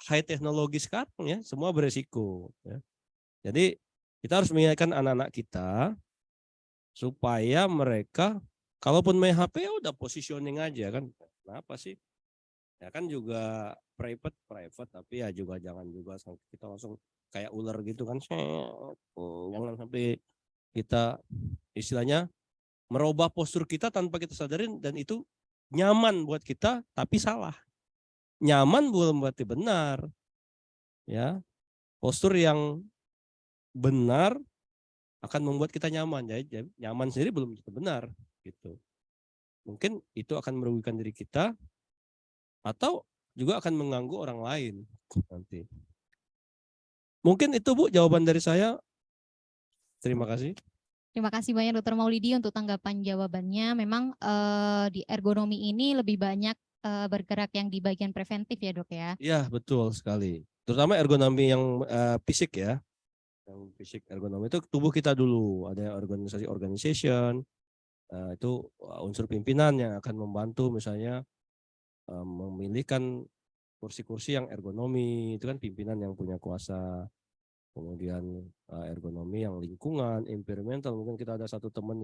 high teknologi sekarang ya. Semua beresiko. Ya. Jadi kita harus mengingatkan anak-anak kita supaya mereka kalaupun main HP ya udah positioning aja kan. Kenapa sih? Ya kan juga private tapi ya juga jangan juga kita langsung kayak ular gitu kan. Jangan sampai kita istilahnya merubah postur kita tanpa kita sadarin dan itu nyaman buat kita tapi salah. Nyaman belum berarti benar. Ya. Postur yang benar akan membuat kita nyaman. Jadi nyaman sendiri belum tentu benar gitu. Mungkin itu akan merugikan diri kita atau juga akan mengganggu orang lain nanti. Mungkin itu Bu jawaban dari saya. Terima kasih. Terima kasih banyak Dr. Maulidi untuk tanggapan jawabannya. Memang di ergonomi ini lebih banyak bergerak yang di bagian preventif ya Dok ya? Iya betul sekali. Terutama ergonomi yang fisik ya. Yang fisik ergonomi itu tubuh kita dulu. Ada organisasi organization. Itu unsur pimpinan yang akan membantu misalnya memilihkan kursi-kursi yang ergonomi. Itu kan pimpinan yang punya kuasa. Kemudian ergonomi yang lingkungan, environmental. Mungkin kita ada satu teman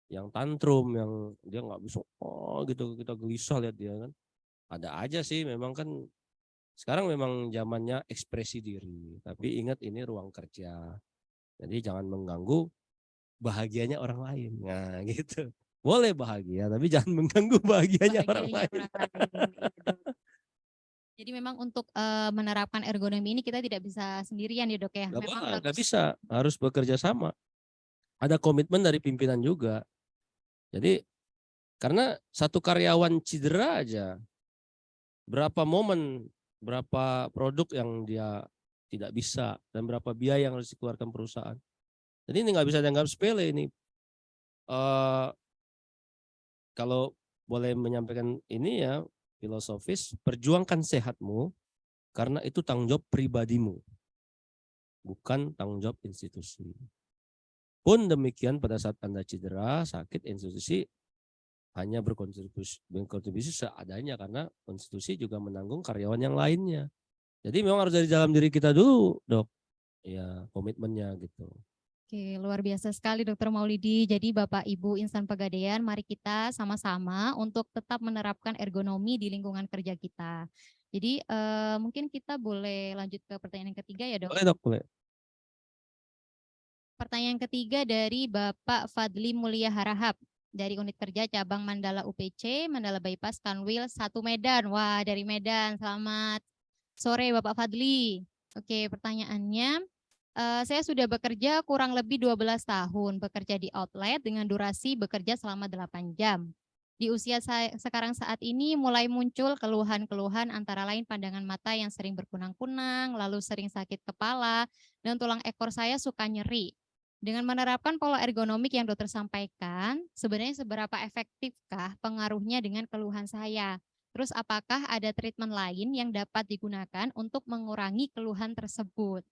yang tantrum, yang dia nggak bisa, gitu kita gelisah lihat dia kan. Ada aja sih, memang kan sekarang memang zamannya ekspresi diri. Tapi ingat ini ruang kerja. Jadi jangan mengganggu bahagianya orang lain. Nah gitu. Boleh bahagia, tapi jangan mengganggu bahagianya orang lain. Jadi memang untuk menerapkan ergonomi ini kita tidak bisa sendirian ya Dok ya? Nggak bisa, harus bekerja sama. Ada komitmen dari pimpinan juga. Jadi karena satu karyawan cedera aja, berapa momen, berapa produk yang dia tidak bisa, dan berapa biaya yang harus dikeluarkan perusahaan. Jadi ini nggak bisa dianggap sepele ini. Kalau boleh menyampaikan ini ya, filosofis, perjuangkan sehatmu karena itu tanggung jawab pribadimu, bukan tanggung jawab institusi. Pun demikian pada saat Anda cedera, sakit, institusi hanya berkontribusi seadanya karena institusi juga menanggung karyawan yang lainnya. Jadi memang harus dari dalam diri kita dulu, Dok. Ya, komitmennya gitu. Oke, luar biasa sekali Dr. Maulidi. Jadi Bapak Ibu insan Pegadaian, mari kita sama-sama untuk tetap menerapkan ergonomi di lingkungan kerja kita. Jadi mungkin kita boleh lanjut ke pertanyaan yang ketiga ya Dok? Boleh Dok, boleh. Pertanyaan ketiga dari Bapak Fadli Mulia Harahap dari unit kerja cabang Mandala UPC, Mandala Bypass Kanwil 1 Medan. Wah, dari Medan. Selamat sore Bapak Fadli. Oke, pertanyaannya, saya sudah bekerja kurang lebih 12 tahun, bekerja di outlet dengan durasi bekerja selama 8 jam. Di usia saya sekarang saat ini mulai muncul keluhan-keluhan antara lain pandangan mata yang sering berkunang-kunang, lalu sering sakit kepala, dan tulang ekor saya suka nyeri. Dengan menerapkan pola ergonomik yang dokter sampaikan, sebenarnya seberapa efektifkah pengaruhnya dengan keluhan saya? Terus apakah ada treatment lain yang dapat digunakan untuk mengurangi keluhan tersebut?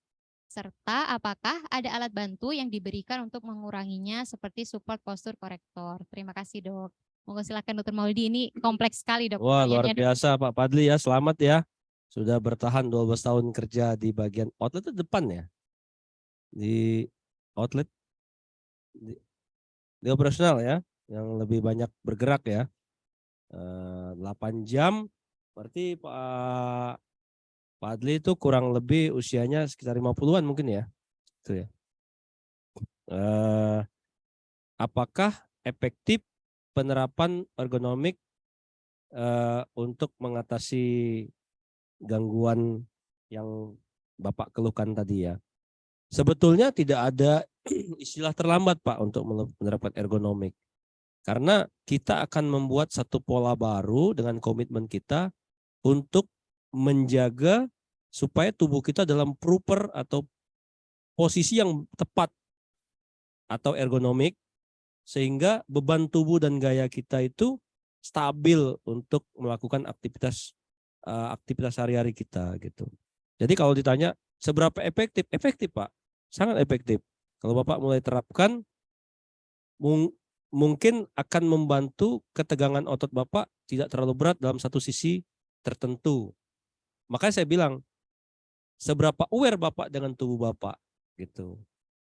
Serta apakah ada alat bantu yang diberikan untuk menguranginya seperti support postur korektor? Terima kasih Dok. Monggo silakan Dr. Maulidi, ini kompleks sekali Dok. Wah luar biasa Pak Fadli ya, selamat ya. Sudah bertahan 12 tahun kerja di bagian outlet itu depan ya. Di outlet, di operasional ya, yang lebih banyak bergerak ya. 8 jam, berarti Pak Fadli itu kurang lebih usianya sekitar 50-an mungkin ya. Itu ya. Apakah efektif penerapan ergonomik untuk mengatasi gangguan yang Bapak keluhkan tadi ya. Sebetulnya tidak ada istilah terlambat Pak untuk menerapkan ergonomik. Karena kita akan membuat satu pola baru dengan komitmen kita untuk menjaga supaya tubuh kita dalam proper atau posisi yang tepat atau ergonomik, sehingga beban tubuh dan gaya kita itu stabil untuk melakukan aktivitas sehari-hari kita gitu. Jadi kalau ditanya seberapa efektif? Efektif Pak, sangat efektif. Kalau Bapak mulai terapkan, mungkin akan membantu ketegangan otot Bapak tidak terlalu berat dalam satu sisi tertentu. Makanya saya bilang, seberapa aware Bapak dengan tubuh Bapak gitu.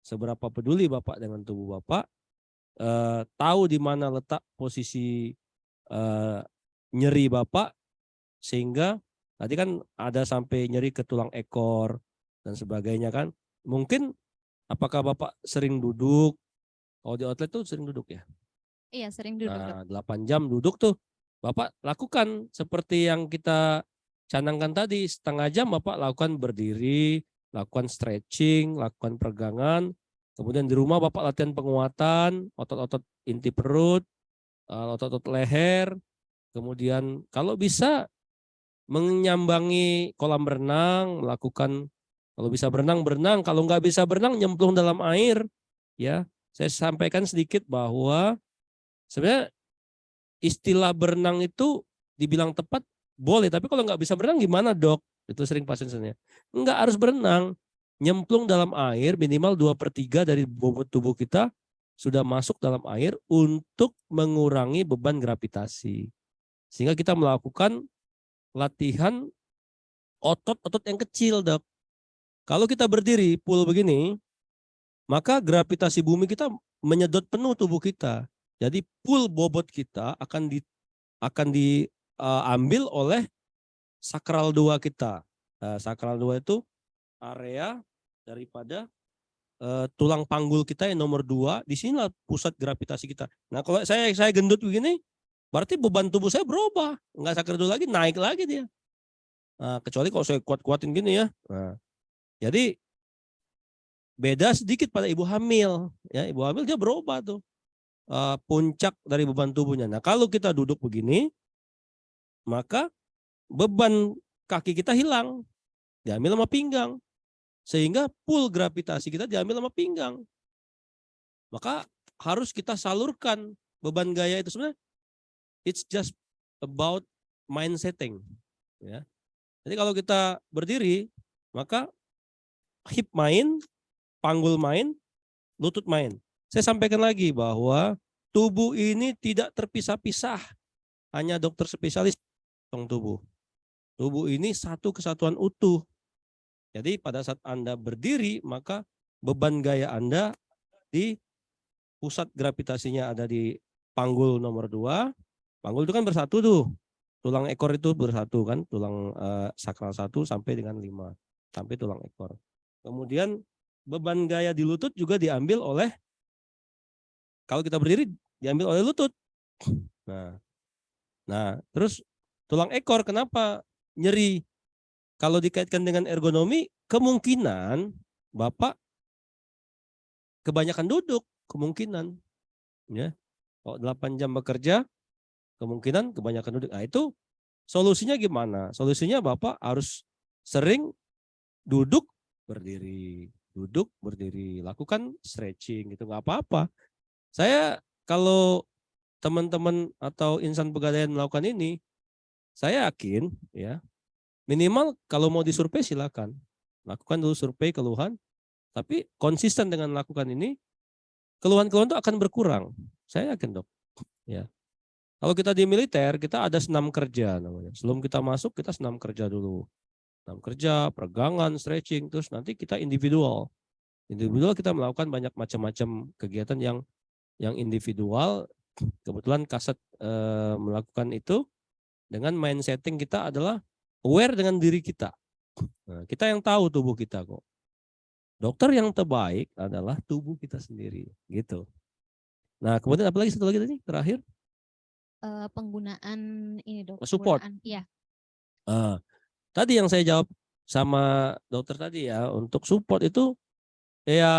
Seberapa peduli Bapak dengan tubuh Bapak, tahu di mana letak posisi nyeri Bapak, sehingga tadi kan ada sampai nyeri ke tulang ekor dan sebagainya kan. Mungkin apakah Bapak sering duduk? Kalau di outlet tuh sering duduk ya? Iya, sering duduk. Nah, 8 jam duduk tuh. Bapak lakukan seperti yang kita canangkan tadi, setengah jam Bapak lakukan berdiri, lakukan stretching, lakukan peregangan. Kemudian di rumah Bapak latihan penguatan, otot-otot inti perut, otot-otot leher. Kemudian kalau bisa menyambangi kolam renang, melakukan, kalau bisa berenang, kalau nggak bisa berenang nyemplung dalam air. Ya, saya sampaikan sedikit bahwa sebenarnya istilah berenang itu dibilang tepat boleh, tapi kalau nggak bisa berenang gimana dok? Itu sering pasien-pasiennya. Nggak harus berenang, nyemplung dalam air minimal 2/3 dari bobot tubuh kita sudah masuk dalam air untuk mengurangi beban gravitasi. Sehingga kita melakukan latihan otot-otot yang kecil dok. Kalau kita berdiri full begini, maka gravitasi bumi kita menyedot penuh tubuh kita. Jadi full bobot kita akan diambil oleh sakral 2 kita. Sakral 2 itu area daripada tulang panggul kita yang nomor 2. Di sinilah pusat gravitasi kita. Nah kalau saya gendut begini, berarti beban tubuh saya berubah. Enggak sakral 2 lagi, naik lagi dia. Nah, kecuali kalau saya kuat-kuatin gini ya. Nah, jadi beda sedikit pada ibu hamil. Ya, ibu hamil dia berubah tuh. Puncak dari beban tubuhnya. Nah kalau kita duduk begini, maka beban kaki kita hilang, diambil sama pinggang, sehingga full gravitasi kita diambil sama pinggang. Maka harus kita salurkan beban gaya itu. Sebenarnya it's just about mind setting. Ya. Jadi kalau kita berdiri, maka hip main, panggul main, lutut main. Saya sampaikan lagi bahwa tubuh ini tidak terpisah-pisah. Hanya dokter spesialis tubuh. Tubuh ini satu kesatuan utuh. Jadi pada saat Anda berdiri, maka beban gaya Anda di pusat gravitasinya ada di panggul nomor 2. Panggul itu kan bersatu tuh. Tulang ekor itu bersatu kan, tulang sakral 1 sampai dengan 5. Sampai tulang ekor. Kemudian beban gaya di lutut juga diambil oleh, kalau kita berdiri diambil oleh lutut. Nah, terus tulang ekor kenapa nyeri? Kalau dikaitkan dengan ergonomi, kemungkinan Bapak kebanyakan duduk, kemungkinan. Ya. Kalau 8 jam bekerja, kemungkinan kebanyakan duduk. Nah, itu solusinya gimana? Solusinya Bapak harus sering duduk, berdiri. Duduk, berdiri. Lakukan stretching, gitu. Nggak apa-apa. Saya kalau teman-teman atau insan pegadaian melakukan ini, saya yakin ya, minimal kalau mau disurvei silakan. Lakukan dulu survei keluhan, tapi konsisten dengan lakukan ini, keluhan-keluhan itu akan berkurang. Saya yakin dok. Ya. Kalau kita di militer, kita ada senam kerja namanya. Sebelum kita masuk, kita senam kerja dulu. Senam kerja, peregangan, stretching, terus nanti kita individual. Individual kita melakukan banyak macam-macam kegiatan yang individual. Kebetulan Kasat melakukan itu dengan mind setting kita adalah aware dengan diri kita. Nah, kita yang tahu tubuh kita kok. Dokter yang terbaik adalah tubuh kita sendiri, gitu. Nah, kemudian apa lagi, satu lagi tadi terakhir? Penggunaan ini dok. Support. Iya. Tadi yang saya jawab sama dokter tadi ya, untuk support itu ya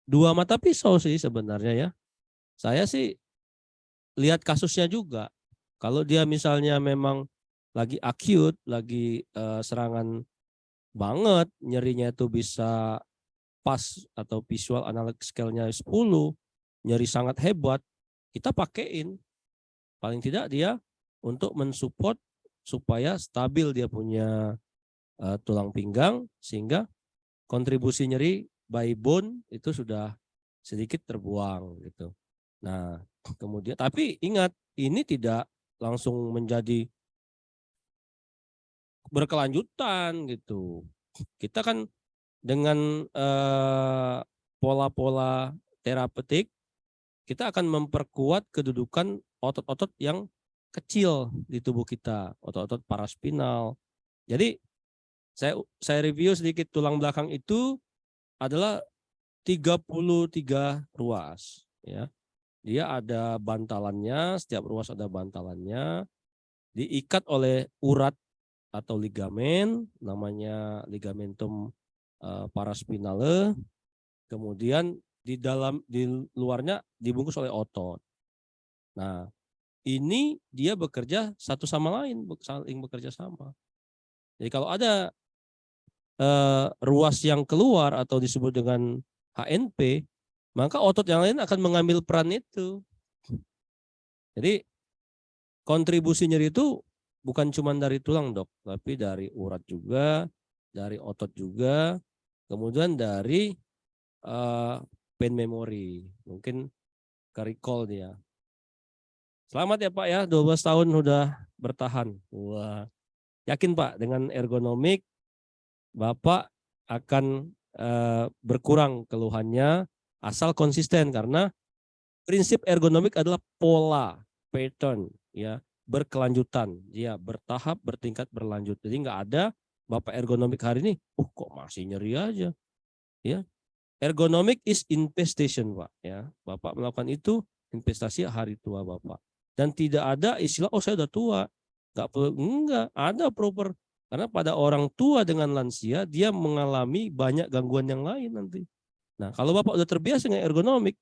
dua mata pisau sih sebenarnya ya. Saya sih lihat kasusnya juga. Kalau dia misalnya memang lagi acute, lagi serangan banget, nyerinya itu bisa pas atau visual analog scale-nya 10, nyeri sangat hebat, kita pakein. Paling tidak dia untuk mensupport supaya stabil dia punya tulang pinggang, sehingga kontribusi nyeri by bone itu sudah sedikit terbuang gitu. Nah, kemudian tapi ingat, ini tidak langsung menjadi berkelanjutan gitu. Kita kan dengan pola-pola terapeutik kita akan memperkuat kedudukan otot-otot yang kecil di tubuh kita, otot-otot paraspinal. Jadi saya review sedikit, tulang belakang itu adalah 33 ruas ya. Dia ada bantalannya, setiap ruas ada bantalannya, diikat oleh urat atau ligamen, namanya ligamentum paraspinale. Kemudian di luarnya dibungkus oleh otot. Nah, ini dia bekerja satu sama lain, saling bekerja sama. Jadi kalau ada ruas yang keluar atau disebut dengan HNP, maka otot yang lain akan mengambil peran itu. Jadi kontribusi nyeri itu bukan cuma dari tulang dok, tapi dari urat juga, dari otot juga, kemudian dari pain memory, mungkin ke recall dia. Selamat ya Pak ya, 12 tahun udah bertahan. Wah, yakin Pak dengan ergonomik Bapak akan berkurang keluhannya asal konsisten, karena prinsip ergonomik adalah pola, pattern, ya, berkelanjutan, ya, bertahap, bertingkat, berlanjut. Jadi nggak ada Bapak ergonomik hari ini, kok masih nyeri aja, ya. Ergonomik is investation Pak, ya. Bapak melakukan itu investasi hari tua Bapak. Dan tidak ada istilah, saya udah tua, nggak perlu, enggak, ada proper. Karena pada orang tua dengan lansia, dia mengalami banyak gangguan yang lain nanti. Nah, kalau Bapak udah terbiasa dengan ergonomik,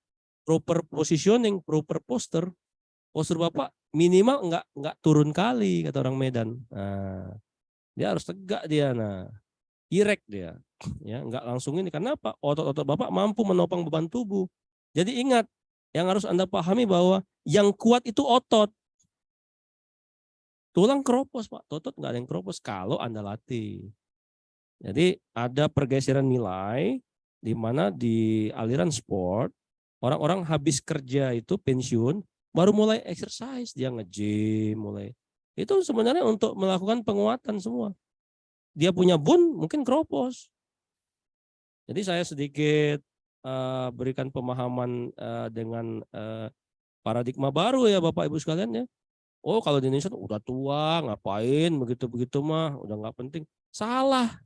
proper positioning, proper postur Bapak minimal enggak turun kali, kata orang Medan. Nah, dia harus tegak dia, nah, irek dia, ya, enggak langsung ini. Karena apa? Otot-otot Bapak mampu menopang beban tubuh. Jadi ingat, yang harus Anda pahami bahwa yang kuat itu otot. Tulang keropos Pak, otot enggak ada yang keropos kalau Anda latih. Jadi ada pergeseran nilai di mana di aliran sport, orang-orang habis kerja itu pensiun, baru mulai exercise, dia nge-gym mulai. Itu sebenarnya untuk melakukan penguatan semua. Dia punya bone mungkin keropos. Jadi saya sedikit berikan pemahaman dengan paradigma baru ya Bapak Ibu sekalian ya. Oh kalau di Indonesia udah tua, ngapain begitu-begitu mah, udah nggak penting. Salah.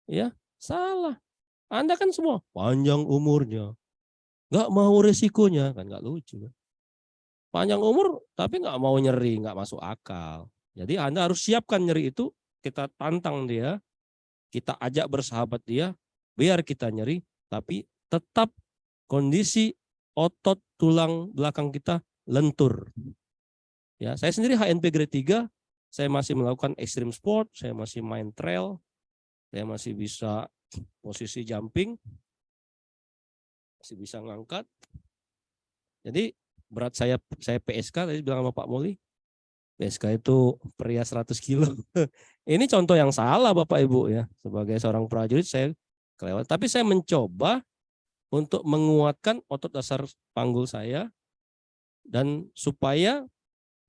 Ya, salah. Anda kan semua panjang umurnya. Nggak mau resikonya, kan nggak lucu. Panjang umur tapi nggak mau nyeri, nggak masuk akal. Jadi Anda harus siapkan nyeri itu, kita tantang dia, kita ajak bersahabat dia, biar kita nyeri, tapi tetap kondisi otot tulang belakang kita lentur. Ya, saya sendiri HNP grade 3, saya masih melakukan extreme sport, saya masih main trail, saya masih bisa posisi jumping, masih bisa ngangkat. Jadi berat saya PSK, tadi bilang sama Pak Muli, PSK itu pria 100 kilo. Ini contoh yang salah Bapak Ibu ya. Sebagai seorang prajurit saya kelewat. Tapi saya mencoba untuk menguatkan otot dasar panggul saya dan supaya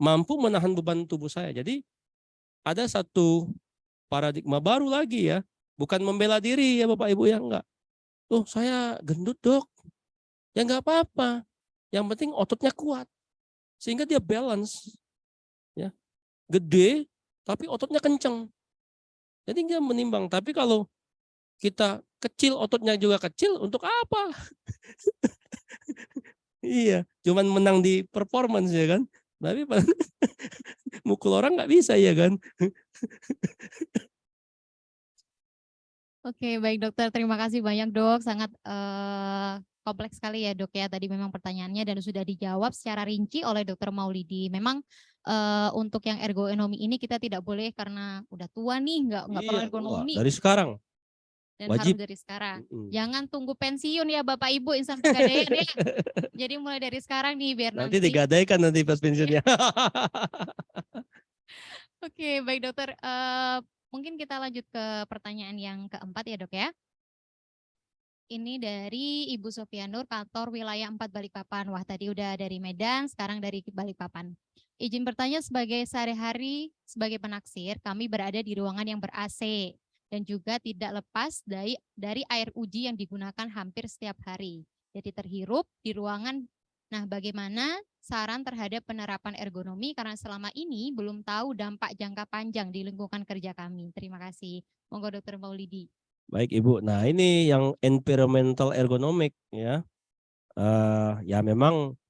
mampu menahan beban tubuh saya. Jadi ada satu paradigma baru lagi ya. Bukan membela diri ya Bapak Ibu ya, enggak. Saya gendut dok. Ya enggak apa-apa. Yang penting ototnya kuat. Sehingga dia balance. Ya. Gede tapi ototnya kenceng. Jadi dia menimbang. Tapi kalau kita kecil, ototnya juga kecil, untuk apa? Iya, cuman menang di performance ya kan. Tapi mukul orang nggak bisa ya kan. Oke, baik dokter. Terima kasih banyak dok. Sangat kompleks sekali ya dok ya. Tadi memang pertanyaannya dan sudah dijawab secara rinci oleh dokter Maulidi. Memang untuk yang ergonomi ini kita tidak boleh karena udah tua nih, nggak perlu Iya, ergonomi dari sekarang dan wajib. harus dari sekarang. Mm-mm. Jangan tunggu pensiun ya Bapak Ibu insan pegadaian ya. Jadi mulai dari sekarang nih biar Nanti nanti. digadaikan nanti pas pensiunnya. Oke, baik dokter. Mungkin kita lanjut ke pertanyaan yang keempat ya dok ya. Ini dari Ibu Sofia Nur, kantor wilayah 4 Balikpapan. Wah tadi udah dari Medan, sekarang dari Balikpapan. Izin bertanya sebagai sehari-hari sebagai penaksir, kami berada di ruangan yang ber-AC dan juga tidak lepas dari air uji yang digunakan hampir setiap hari. Jadi terhirup di ruangan. Nah bagaimana saran terhadap penerapan ergonomi karena selama ini belum tahu dampak jangka panjang di lingkungan kerja kami. Terima kasih. Monggo Dr. Maulidi. Baik Ibu. Nah ini yang environmental ergonomic ya. Ya memang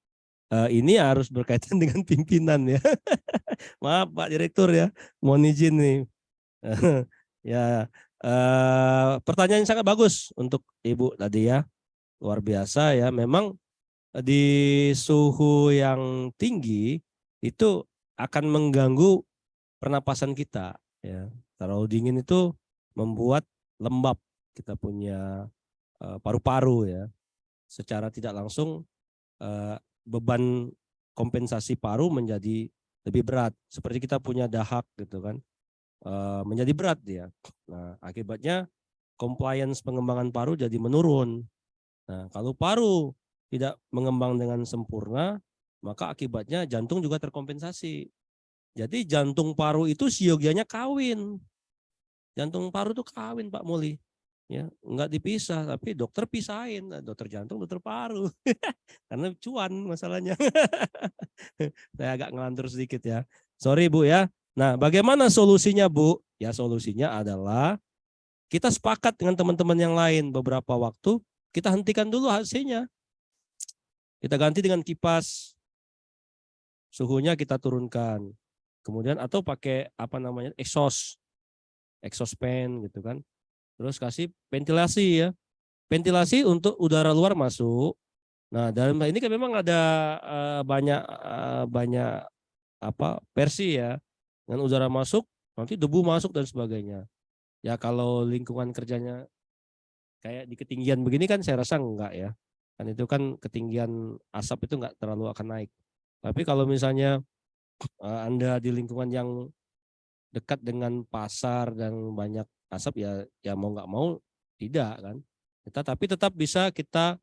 ini harus berkaitan dengan pimpinan ya. Maaf Pak Direktur ya, mohon izin nih. Ya, pertanyaan yang sangat bagus untuk Ibu tadi ya, luar biasa ya. Memang di suhu yang tinggi itu akan mengganggu pernapasan kita. Ya, terlalu dingin itu membuat lembab kita punya paru-paru ya. Secara tidak langsung beban kompensasi paru menjadi lebih berat. Seperti kita punya dahak gitu kan, menjadi berat dia. Nah akibatnya compliance pengembangan paru jadi menurun. Nah kalau paru tidak mengembang dengan sempurna, maka akibatnya jantung juga terkompensasi. Jadi jantung paru itu siogianya kawin. Jantung paru itu kawin Pak Muli. Ya, enggak dipisah, tapi dokter pisahin, dokter jantung, dokter paru. Karena cuan masalahnya. Saya agak ngelantur sedikit ya. Sorry Bu ya. Nah, bagaimana solusinya Bu? Ya solusinya adalah kita sepakat dengan teman-teman yang lain beberapa waktu, kita hentikan dulu AC-nya. Kita ganti dengan kipas. Suhunya kita turunkan. Kemudian atau pakai apa namanya? exhaust fan gitu kan. Terus kasih ventilasi ya. Ventilasi untuk udara luar masuk. Nah, dalam hal ini kan memang ada banyak versi ya. Dengan udara masuk, nanti debu masuk dan sebagainya. Ya kalau lingkungan kerjanya kayak di ketinggian begini kan saya rasa enggak ya. Kan itu kan ketinggian asap itu enggak terlalu akan naik. Tapi kalau misalnya Anda di lingkungan yang dekat dengan pasar dan banyak asap ya mau nggak mau tidak kan. Tapi tetap bisa kita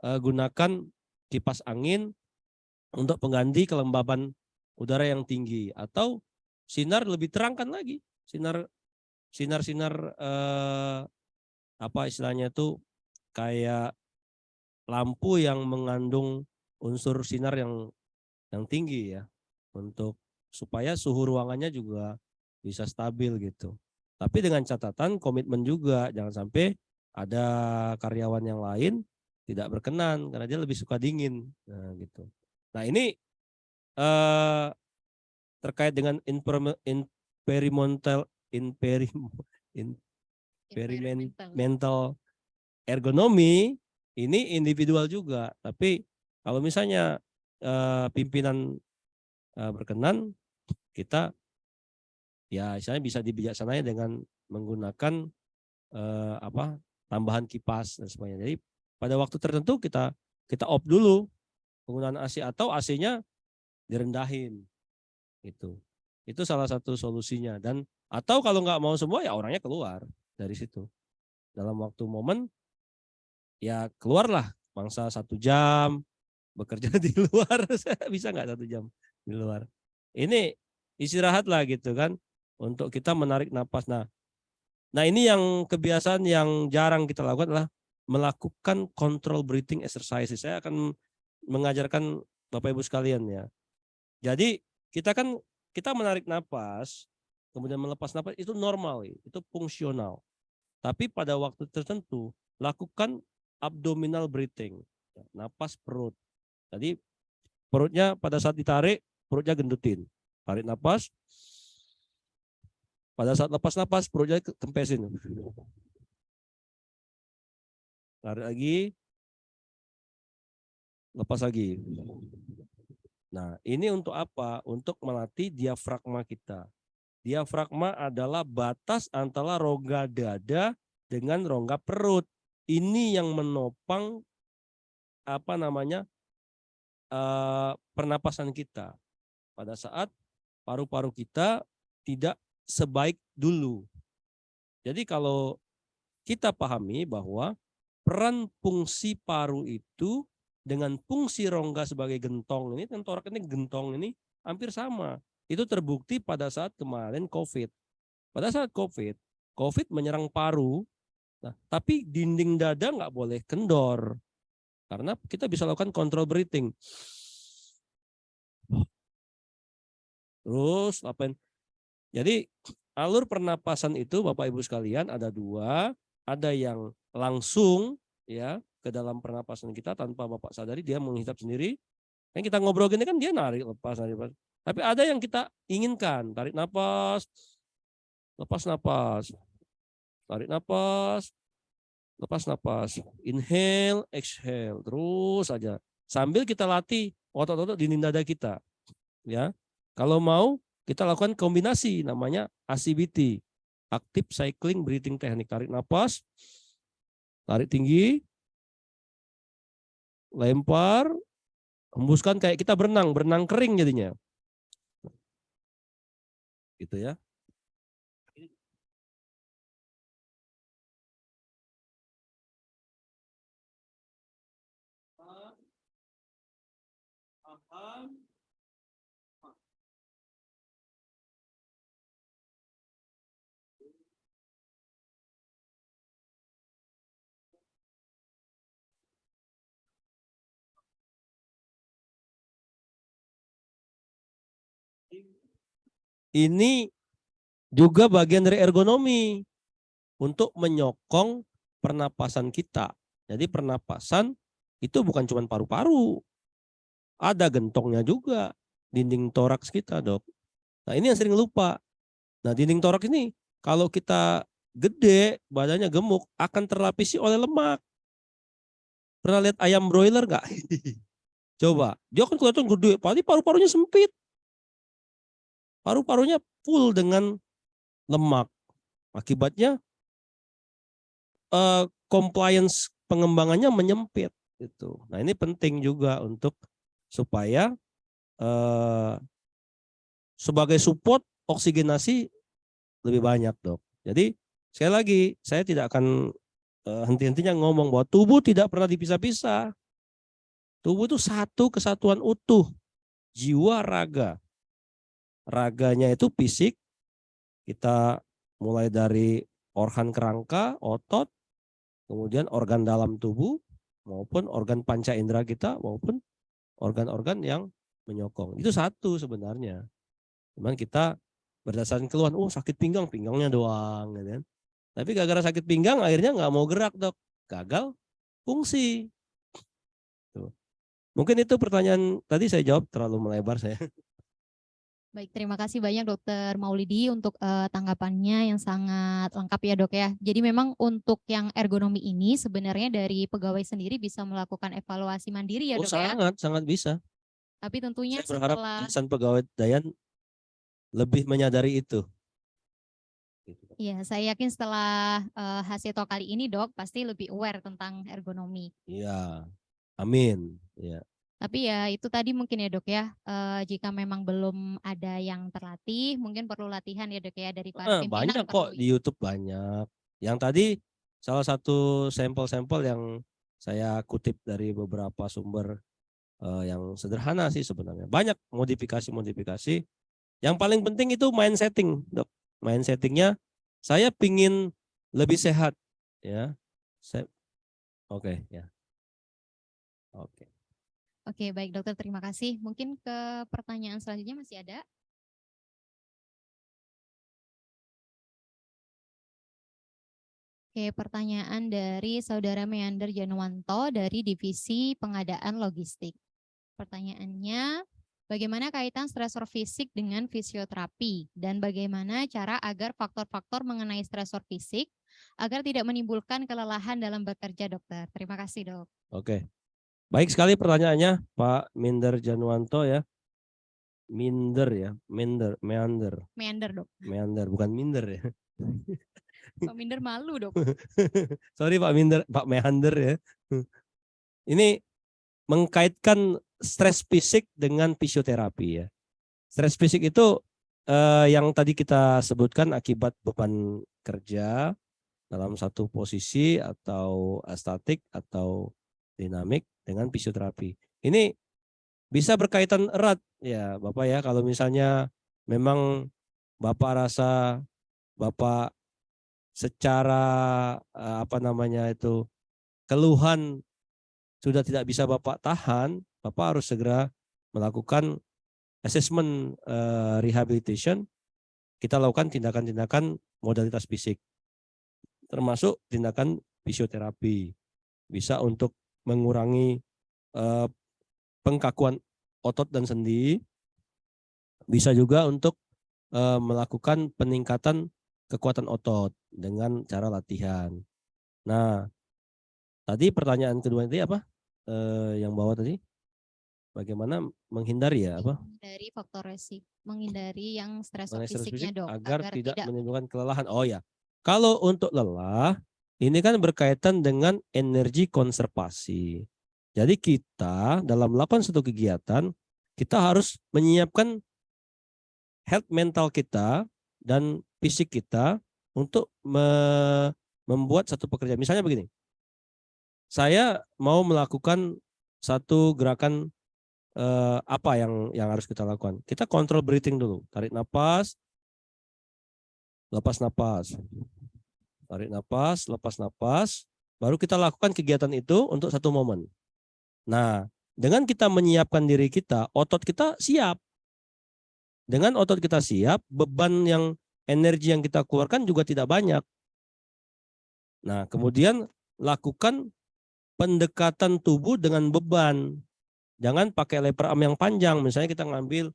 gunakan kipas angin untuk pengganti kelembaban udara yang tinggi atau sinar lebih terangkan lagi. Sinar apa istilahnya itu kayak lampu yang mengandung unsur sinar yang tinggi ya untuk supaya suhu ruangannya juga bisa stabil gitu. Tapi dengan catatan komitmen juga jangan sampai ada karyawan yang lain tidak berkenan karena dia lebih suka dingin. Nah, gitu. Nah, ini terkait dengan environmental ergonomi ini individual juga. Tapi kalau misalnya pimpinan berkenan, kita ya misalnya bisa dibijaksanai dengan menggunakan tambahan kipas dan sebagainya. Jadi pada waktu tertentu kita off dulu penggunaan AC atau AC-nya direndahin. Itu salah satu solusinya. Dan atau kalau nggak mau semua ya orangnya keluar dari situ. Dalam waktu momen ya keluarlah bangsa 1 jam bekerja di luar. Bisa nggak 1 jam di luar? Ini istirahat lah gitu kan untuk kita menarik napas. Nah ini yang kebiasaan yang jarang kita lakukan adalah melakukan control breathing exercise. Saya akan mengajarkan Bapak Ibu sekalian ya. Jadi kita menarik napas, kemudian melepas napas itu normal, itu fungsional. Tapi pada waktu tertentu lakukan abdominal breathing, napas perut. Jadi perutnya pada saat ditarik, perutnya gendutin. Tarik napas. Pada saat lepas napas, perutnya kempesin. Tarik lagi. Lepas lagi. Nah, ini untuk apa? Untuk melatih diafragma kita. Diafragma adalah batas antara rongga dada dengan rongga perut. Ini yang menopang pernapasan kita pada saat paru-paru kita tidak sebaik dulu. Jadi kalau kita pahami bahwa peran fungsi paru itu dengan fungsi rongga sebagai gentong ini, tentorak ini gentong ini hampir sama. Itu terbukti pada saat kemarin COVID. Pada saat COVID menyerang paru, nah, tapi dinding dada nggak boleh kendor. Karena kita bisa lakukan control breathing. Terus apain? Jadi alur pernapasan itu Bapak Ibu sekalian ada dua, ada yang langsung ya ke dalam pernapasan kita tanpa Bapak sadari dia menghisap sendiri. Yang kita ngobrol gini kan dia narik lepas. Tapi ada yang kita inginkan, tarik napas, lepas napas, tarik napas, lepas napas, inhale, exhale, terus saja. Sambil kita latih otot-otot dinding dada kita. Ya, kalau mau kita lakukan kombinasi namanya ACBT, Active Cycling Breathing Technique. Tarik napas, tarik tinggi, lempar, hembuskan kayak kita berenang kering jadinya. Gitu ya. Ini juga bagian dari ergonomi untuk menyokong pernapasan kita. Jadi pernapasan itu bukan cuma paru-paru, ada gentongnya juga, dinding toraks kita, Dok. Nah, ini yang sering lupa. Nah, dinding toraks ini kalau kita gede, badannya gemuk, akan terlapisi oleh lemak. Pernah lihat ayam broiler nggak? Coba, dia kan kelihatan gede, padahal paru-parunya sempit. Paru-parunya full dengan lemak. Akibatnya compliance pengembangannya menyempit. Gitu. Nah, ini penting juga untuk supaya sebagai support oksigenasi lebih banyak, Dok. Jadi sekali lagi saya tidak akan henti-hentinya ngomong bahwa tubuh tidak pernah dipisah-pisah. Tubuh itu satu kesatuan utuh, jiwa raga. Raganya itu fisik, kita mulai dari organ kerangka, otot, kemudian organ dalam tubuh, maupun organ panca indera kita, maupun organ-organ yang menyokong. Itu satu sebenarnya. Cuman kita berdasarkan keluhan, sakit pinggang, pinggangnya doang. Gitu kan. Tapi gara-gara sakit pinggang akhirnya nggak mau gerak, Dok. Gagal fungsi. Tuh. Mungkin itu pertanyaan tadi saya jawab terlalu melebar saya. Baik, terima kasih banyak Dokter Maulidi untuk tanggapannya yang sangat lengkap ya Dok ya. Jadi memang untuk yang ergonomi ini sebenarnya dari pegawai sendiri bisa melakukan evaluasi mandiri ya Dok ya. Sangat bisa. Tapi tentunya Saya berharap setelah insan pegawai Dayan lebih menyadari itu. Iya, saya yakin setelah hasil talk kali ini Dok pasti lebih aware tentang ergonomi. Iya, amin. Ya. Tapi ya itu tadi mungkin ya Dok ya, jika memang belum ada yang terlatih, mungkin perlu latihan ya Dok ya dari para pimpinan. Banyak kok di YouTube banyak. Yang tadi salah satu sampel-sampel yang saya kutip dari beberapa sumber yang sederhana sih sebenarnya. Banyak modifikasi-modifikasi. Yang paling penting itu mind setting, Dok. Mind settingnya saya pingin lebih sehat, ya. Oke, ya. Oke. Oke, baik Dokter, terima kasih. Mungkin ke pertanyaan selanjutnya masih ada? Oke, pertanyaan dari Saudara Meander Januwanto dari Divisi Pengadaan Logistik. Pertanyaannya, bagaimana kaitan stresor fisik dengan fisioterapi? Dan bagaimana cara agar faktor-faktor mengenai stresor fisik agar tidak menimbulkan kelelahan dalam bekerja, dokter? Terima kasih, dok. Oke. Baik sekali pertanyaannya Pak Minder Januanto ya. Meander, Meander, dok. meander bukan minder ya. Pak Minder malu, dok. Sorry Pak Minder, Pak Meander ya. Ini mengkaitkan stres fisik dengan fisioterapi ya. Stres fisik itu yang tadi kita sebutkan akibat beban kerja dalam satu posisi atau statik atau dinamik dengan fisioterapi. Ini bisa berkaitan erat ya Bapak ya, kalau misalnya memang Bapak rasa Bapak secara keluhan sudah tidak bisa Bapak tahan, Bapak harus segera melakukan assessment rehabilitation. Kita lakukan tindakan-tindakan modalitas fisik, termasuk tindakan fisioterapi. Bisa untuk mengurangi pengkakuan otot dan sendi, bisa juga untuk melakukan peningkatan kekuatan otot dengan cara latihan. Nah, tadi pertanyaan kedua tadi apa? Yang bawah tadi, bagaimana menghindari ya apa? Menghindari faktor resiko, menghindari yang stresor Mengenai stres fisiknya, fisik dok, agar tidak menimbulkan kelelahan. Oh ya, kalau untuk lelah ini kan berkaitan dengan energi konservasi. Jadi kita dalam melakukan satu kegiatan, kita harus menyiapkan health mental kita dan fisik kita untuk membuat satu pekerjaan. Misalnya begini, saya mau melakukan satu gerakan apa yang harus kita lakukan? Kita kontrol breathing dulu, tarik nafas, lepas nafas, tarik nafas, lepas nafas, baru kita lakukan kegiatan itu untuk satu momen. Nah, dengan kita menyiapkan diri kita, otot kita siap. Dengan otot kita siap, beban yang energi yang kita keluarkan juga tidak banyak. Nah, kemudian lakukan pendekatan tubuh dengan beban. Jangan pakai lever arm yang panjang. Misalnya kita ngambil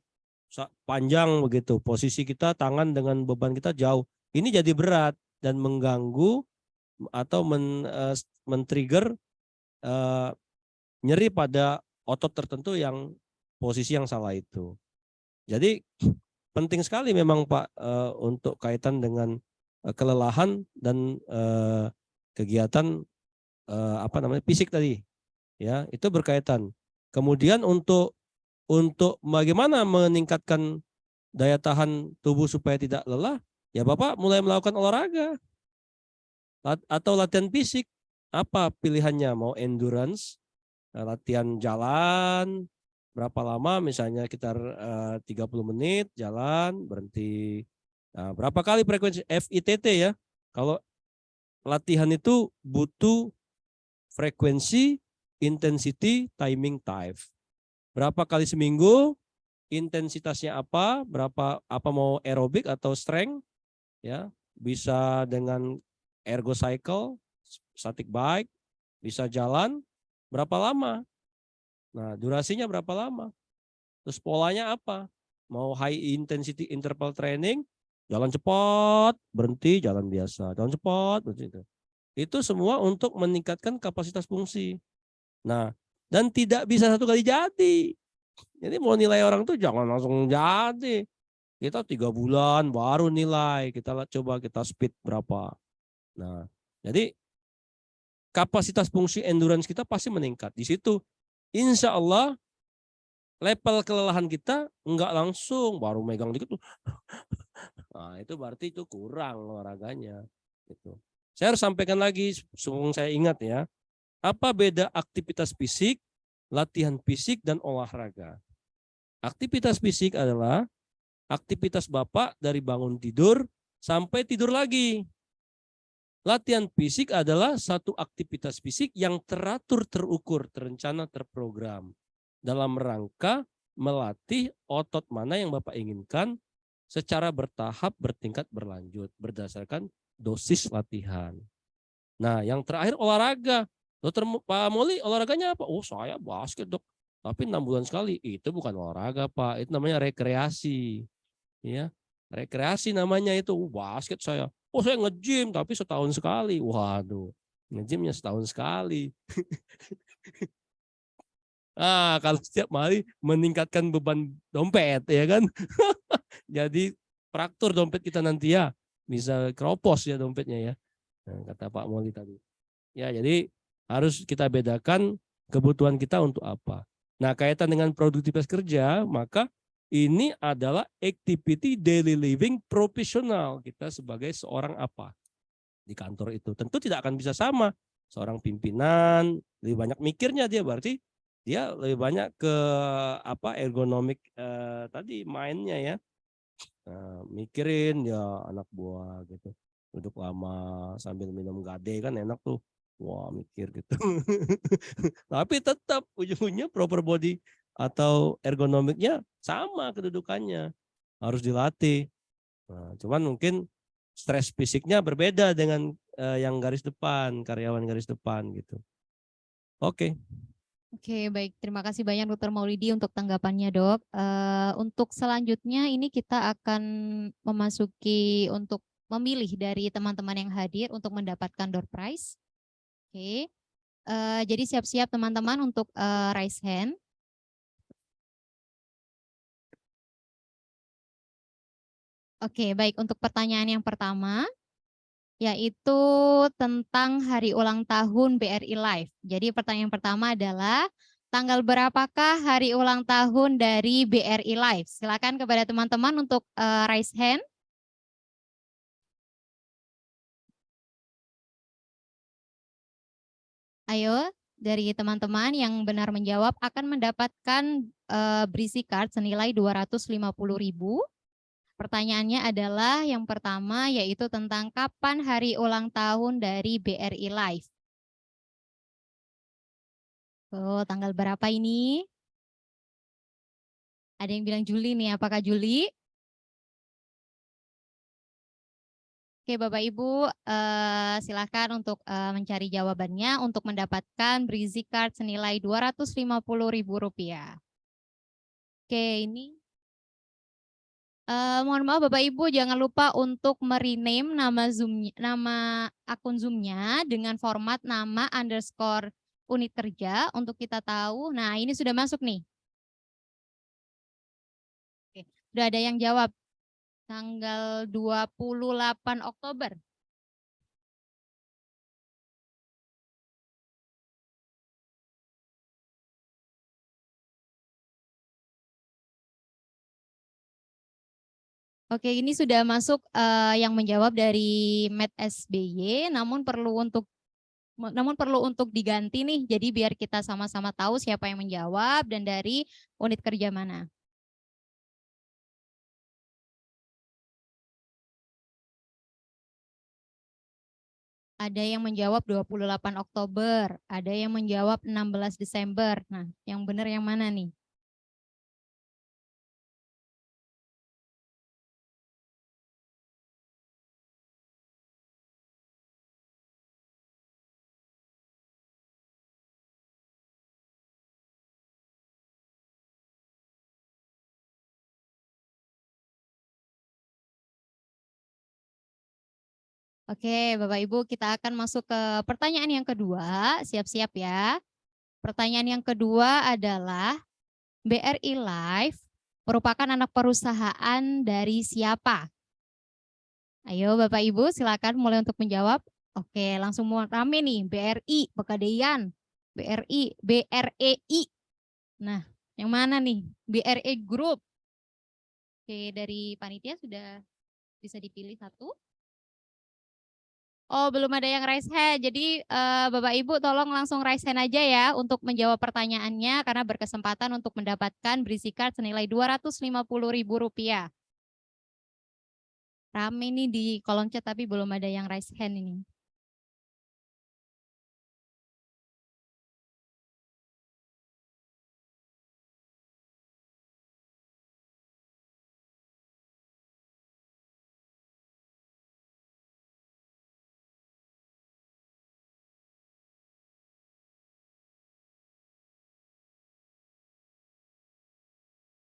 panjang begitu, posisi kita tangan dengan beban kita jauh. Ini jadi berat dan mengganggu atau men-trigger nyeri pada otot tertentu yang posisi yang salah itu. Jadi penting sekali memang Pak untuk kaitan dengan kelelahan dan kegiatan fisik tadi, ya itu berkaitan. Kemudian untuk bagaimana meningkatkan daya tahan tubuh supaya tidak lelah, ya Bapak mulai melakukan olahraga atau latihan fisik. Apa pilihannya? Mau endurance, latihan jalan berapa lama, misalnya sekitar 30 menit jalan berhenti. Nah, berapa kali frekuensi FITT ya? Kalau latihan itu butuh frekuensi, intensity, timing, type. Berapa kali seminggu, intensitasnya apa, apa mau aerobik atau strength, ya bisa dengan ergo cycle, static bike, bisa jalan berapa lama. Nah, durasinya berapa lama? Terus polanya apa? Mau high intensity interval training, jalan cepat, berhenti, jalan biasa. Jalan cepat, berhenti. Itu semua untuk meningkatkan kapasitas fungsi. Nah, dan tidak bisa satu kali jadi. Jadi mau nilai orang tuh jangan langsung jadi. Kita 3 bulan baru nilai. Kita coba kita speed berapa. Nah, jadi kapasitas fungsi endurance kita pasti meningkat. Di situ insya Allah level kelelahan kita enggak langsung baru megang dikit tuh. Nah, itu berarti itu kurang olahraganya. Gitu. Saya harus sampaikan lagi, sebelum saya ingat ya. Apa beda aktivitas fisik, latihan fisik, dan olahraga? Aktivitas fisik adalah aktivitas Bapak dari bangun tidur sampai tidur lagi. Latihan fisik adalah satu aktivitas fisik yang teratur, terukur, terencana, terprogram dalam rangka melatih otot mana yang Bapak inginkan secara bertahap, bertingkat, berlanjut berdasarkan dosis latihan. Nah, yang terakhir olahraga. Dokter Pak Moli olahraganya apa? Oh, saya basket, Dok. Tapi 6 bulan sekali itu bukan olahraga, Pak. Itu namanya rekreasi. Ya. Rekreasi namanya itu. Basket saya. Oh, saya nge-gym tapi setahun sekali. Waduh. Nge-gymnya setahun sekali. Kalau setiap hari meningkatkan beban dompet ya kan. Jadi fraktur dompet kita nanti ya. Bisa keropos ya dompetnya ya. Nah, kata Pak Moli tadi. Ya, jadi harus kita bedakan kebutuhan kita untuk apa. Nah, kaitan dengan produktivitas kerja, maka ini adalah activity daily living profesional kita sebagai seorang apa di kantor itu. Tentu tidak akan bisa sama. Seorang pimpinan lebih banyak mikirnya dia, berarti dia lebih banyak ke apa ergonomik tadi mainnya ya. Mikirin ya anak buah gitu. Duduk lama sambil minum gade kan enak tuh. Wah, mikir gitu. Tapi tetap ujung-ujungnya proper body atau ergonomiknya sama kedudukannya. Harus dilatih. Nah, cuman mungkin stres fisiknya berbeda dengan yang garis depan, karyawan garis depan gitu. Oke. Oke, baik. Terima kasih banyak Dokter Maulidi untuk tanggapannya, Dok. Untuk selanjutnya ini kita akan memasuki untuk memilih dari teman-teman yang hadir untuk mendapatkan door prize. Oke. Jadi siap-siap teman-teman untuk raise hand. Oke, baik. Untuk pertanyaan yang pertama, yaitu tentang hari ulang tahun BRI Live. Jadi pertanyaan pertama adalah, tanggal berapakah hari ulang tahun dari BRI Live? Silakan kepada teman-teman untuk raise hand. Ayo, dari teman-teman yang benar menjawab akan mendapatkan berisi card senilai 250.000. Pertanyaannya adalah yang pertama yaitu tentang kapan hari ulang tahun dari BRI Live. Oh, tanggal berapa ini? Ada yang bilang Juli nih, apakah Juli? Oke, Bapak Ibu, silakan untuk mencari jawabannya untuk mendapatkan berisi card senilai Rp250.000. Oke, ini mohon maaf Bapak Ibu, jangan lupa untuk merename nama akun Zoom-nya dengan format nama underscore unit kerja untuk kita tahu. Nah, ini sudah masuk nih. Oke, sudah ada yang jawab. Tanggal 28 Oktober. Oke, ini sudah masuk yang menjawab dari Med SBY, namun perlu untuk diganti nih. Jadi biar kita sama-sama tahu siapa yang menjawab dan dari unit kerja mana. Ada yang menjawab 28 Oktober, ada yang menjawab 16 Desember. Nah, yang benar yang mana nih? Oke, Bapak Ibu, kita akan masuk ke pertanyaan yang kedua. Siap-siap ya. Pertanyaan yang kedua adalah BRI Live merupakan anak perusahaan dari siapa? Ayo Bapak Ibu, silakan mulai untuk menjawab. Oke, langsung mau rame nih. BRI, Pegadaian. BREI. Nah, yang mana nih? BRE Group. Oke, dari panitia sudah bisa dipilih satu. Oh, belum ada yang raise hand. Jadi Bapak Ibu tolong langsung raise hand aja ya untuk menjawab pertanyaannya karena berkesempatan untuk mendapatkan berisi card senilai Rp250.000. Rame nih di kolom chat tapi belum ada yang raise hand ini.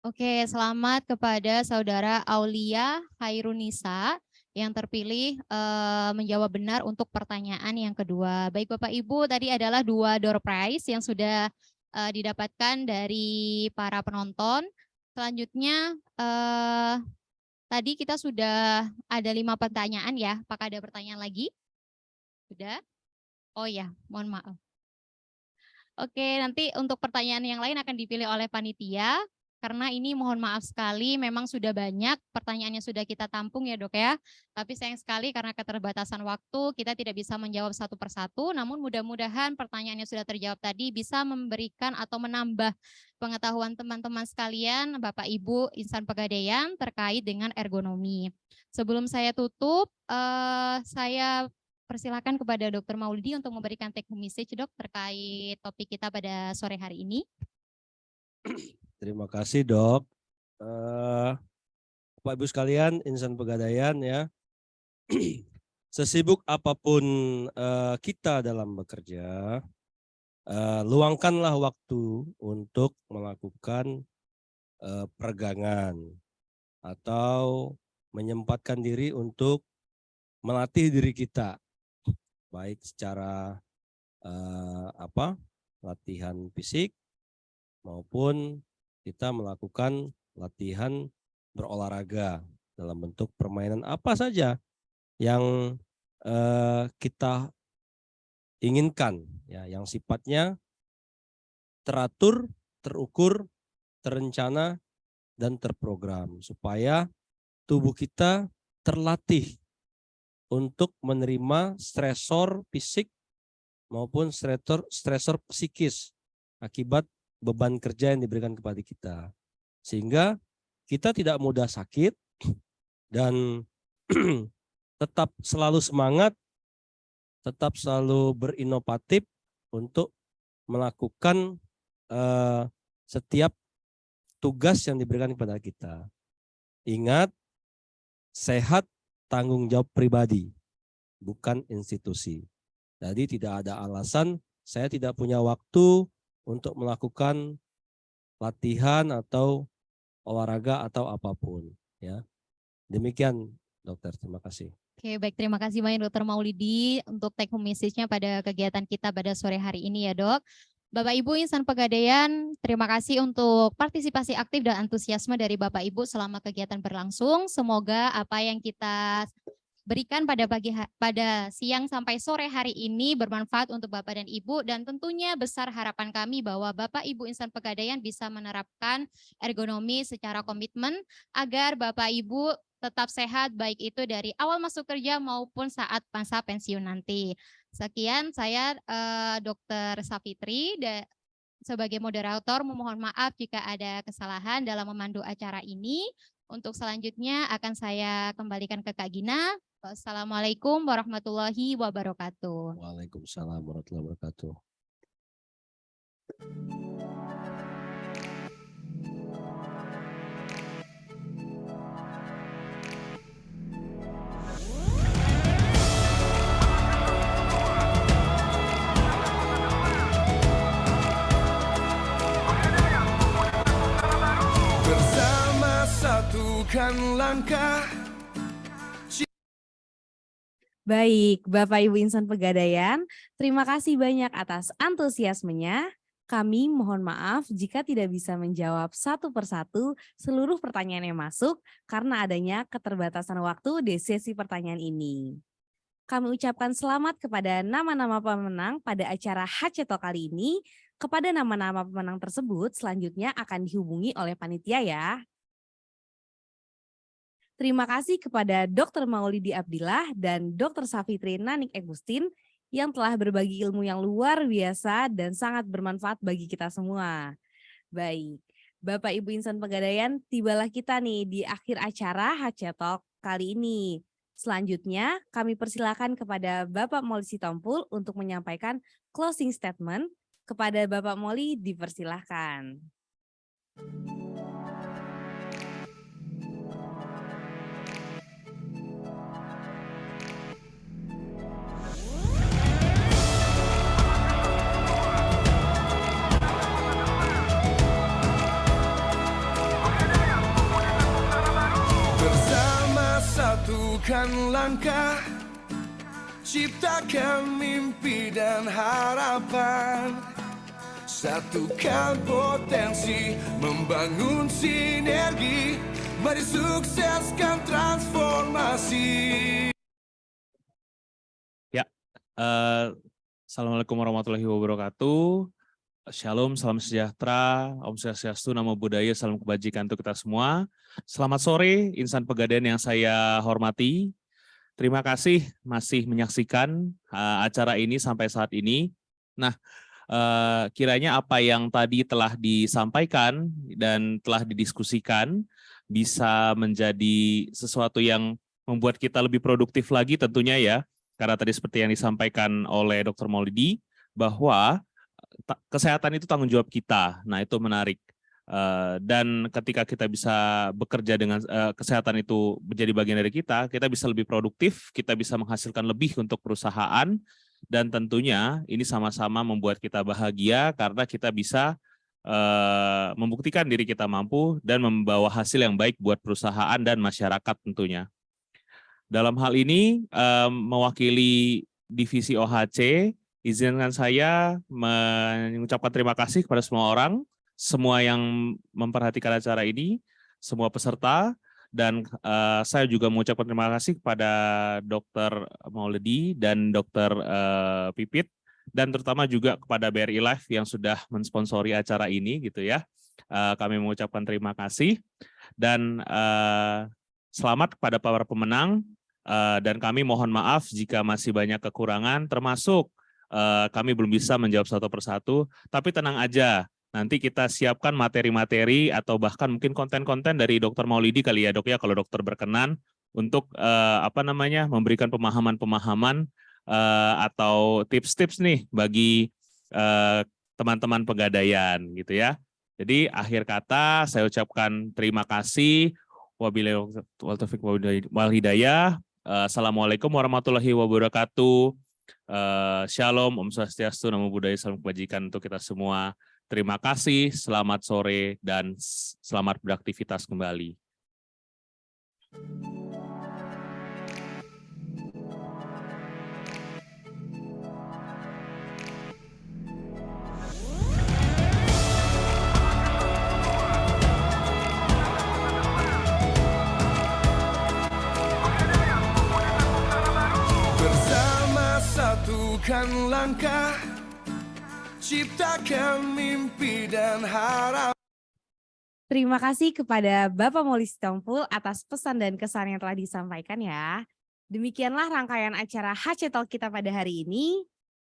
Oke, selamat kepada Saudara Aulia Hairunisa yang terpilih menjawab benar untuk pertanyaan yang kedua. Baik Bapak Ibu, tadi adalah 2 door prize yang sudah didapatkan dari para penonton. Selanjutnya tadi kita sudah ada 5 pertanyaan ya. Apakah ada pertanyaan lagi? Sudah? Oh ya, mohon maaf. Oke, nanti untuk pertanyaan yang lain akan dipilih oleh panitia. Karena ini mohon maaf sekali, memang sudah banyak pertanyaannya sudah kita tampung ya dok ya. Tapi sayang sekali karena keterbatasan waktu kita tidak bisa menjawab satu persatu. Namun mudah-mudahan pertanyaannya sudah terjawab tadi bisa memberikan atau menambah pengetahuan teman-teman sekalian, Bapak Ibu insan Pegadaian terkait dengan ergonomi. Sebelum saya tutup, saya persilakan kepada Dr. Maulidi untuk memberikan take home message dok terkait topik kita pada sore hari ini. Terima kasih dok. Bapak Ibu sekalian, insan Pegadaian ya. Sesibuk apapun kita dalam bekerja, luangkanlah waktu untuk melakukan peregangan atau menyempatkan diri untuk melatih diri kita, baik secara latihan fisik maupun kita melakukan latihan berolahraga dalam bentuk permainan apa saja yang kita inginkan, ya, yang sifatnya teratur, terukur, terencana, dan terprogram supaya tubuh kita terlatih untuk menerima stresor fisik maupun stresor psikis akibat beban kerja yang diberikan kepada kita, sehingga kita tidak mudah sakit dan tetap selalu semangat, tetap selalu berinovatif untuk melakukan setiap tugas yang diberikan kepada kita. Ingat, sehat tanggung jawab pribadi, bukan institusi. Jadi tidak ada alasan saya tidak punya waktu untuk melakukan latihan atau olahraga atau apapun, ya. Demikian dokter, terima kasih. Oke, baik, terima kasih banyak Dr. Maulidi untuk take home message-nya pada kegiatan kita pada sore hari ini ya dok. Bapak Ibu insan Pegadaian, terima kasih untuk partisipasi aktif dan antusiasme dari Bapak Ibu selama kegiatan berlangsung. Semoga apa yang kita berikan pada siang sampai sore hari ini bermanfaat untuk Bapak dan Ibu, dan tentunya besar harapan kami bahwa Bapak Ibu insan Pegadaian bisa menerapkan ergonomi secara komitmen agar Bapak Ibu tetap sehat baik itu dari awal masuk kerja maupun saat masa pensiun nanti. Sekian saya Dr. Safitri sebagai moderator memohon maaf jika ada kesalahan dalam memandu acara ini. Untuk selanjutnya akan saya kembalikan ke Kak Gina. Wassalamualaikum warahmatullahi wabarakatuh. Waalaikumsalam warahmatullahi wabarakatuh. Bersama satukan langkah. Baik, Bapak Ibu insan Pegadaian, terima kasih banyak atas antusiasmenya. Kami mohon maaf jika tidak bisa menjawab satu persatu seluruh pertanyaan yang masuk karena adanya keterbatasan waktu di sesi pertanyaan ini. Kami ucapkan selamat kepada nama-nama pemenang pada acara HCTO kali ini. Kepada nama-nama pemenang tersebut selanjutnya akan dihubungi oleh panitia ya. Terima kasih kepada Dr. Maulidi Abdillah dan Dr. Safitri Nanik Egustin yang telah berbagi ilmu yang luar biasa dan sangat bermanfaat bagi kita semua. Baik, Bapak Ibu insan Pegadaian, tibalah kita nih di akhir acara HCTalk kali ini. Selanjutnya kami persilakan kepada Bapak Moli Sitompul untuk menyampaikan closing statement. Kepada Bapak Moli dipersilahkan. satukan langkah, ciptakan mimpi dan harapan, satukan potensi, membangun sinergi, mari sukseskan transformasi. Assalamualaikum warahmatullahi wabarakatuh. Shalom, salam sejahtera, Om Swastiastu, Namo Buddhaya, salam kebajikan untuk kita semua. Selamat sore, insan Pegadaian yang saya hormati. Terima kasih masih menyaksikan acara ini sampai saat ini. Nah, kiranya apa yang tadi telah disampaikan dan telah didiskusikan bisa menjadi sesuatu yang membuat kita lebih produktif lagi tentunya ya. Karena tadi seperti yang disampaikan oleh Dr. Maulidi, bahwa kesehatan itu tanggung jawab kita. Nah, itu menarik. Dan ketika kita bisa bekerja dengan kesehatan itu menjadi bagian dari kita bisa lebih produktif, kita bisa menghasilkan lebih untuk perusahaan, dan tentunya ini sama-sama membuat kita bahagia karena kita bisa membuktikan diri kita mampu dan membawa hasil yang baik buat perusahaan dan masyarakat tentunya. Dalam hal ini, mewakili divisi OHC, izinkan saya mengucapkan terima kasih kepada semua orang, semua yang memperhatikan acara ini, semua peserta, dan saya juga mengucapkan terima kasih kepada Dr. Maulidi dan Dr. Pipit, dan terutama juga kepada BRI Live yang sudah mensponsori acara ini, gitu ya. Kami mengucapkan terima kasih, dan selamat kepada para pemenang, dan kami mohon maaf jika masih banyak kekurangan, termasuk kami belum bisa menjawab satu persatu, tapi tenang aja, nanti kita siapkan materi-materi atau bahkan mungkin konten-konten dari Dr. Maulidi kali ya Dok ya, kalau dokter berkenan untuk memberikan pemahaman-pemahaman atau tips-tips nih bagi teman-teman pegadaian gitu ya. Jadi akhir kata saya ucapkan terima kasih. Wabillahi taufiq wal hidayah. Assalamualaikum warahmatullahi wabarakatuh. Shalom, Om Swastiastu, Namo Buddhaya, salam kebajikan untuk kita semua. Terima kasih, selamat sore, dan selamat beraktivitas kembali. Satukan langkah, ciptakan mimpi dan harapan. Terima kasih kepada Bapak Maulidi Sitompul atas pesan dan kesan yang telah disampaikan ya. Demikianlah rangkaian acara HC Talk kita pada hari ini.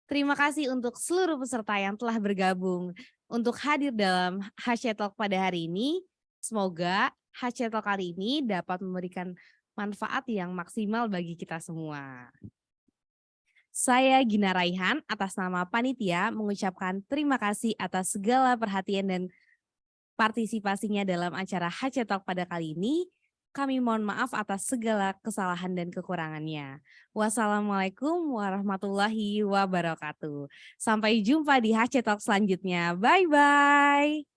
Terima kasih untuk seluruh peserta yang telah bergabung untuk hadir dalam HC Talk pada hari ini. Semoga HC Talk kali ini dapat memberikan manfaat yang maksimal bagi kita semua. Saya Gina Raihan atas nama panitia mengucapkan terima kasih atas segala perhatian dan partisipasinya dalam acara HC Talk pada kali ini. Kami mohon maaf atas segala kesalahan dan kekurangannya. Wassalamualaikum warahmatullahi wabarakatuh. Sampai jumpa di HC Talk selanjutnya. Bye-bye.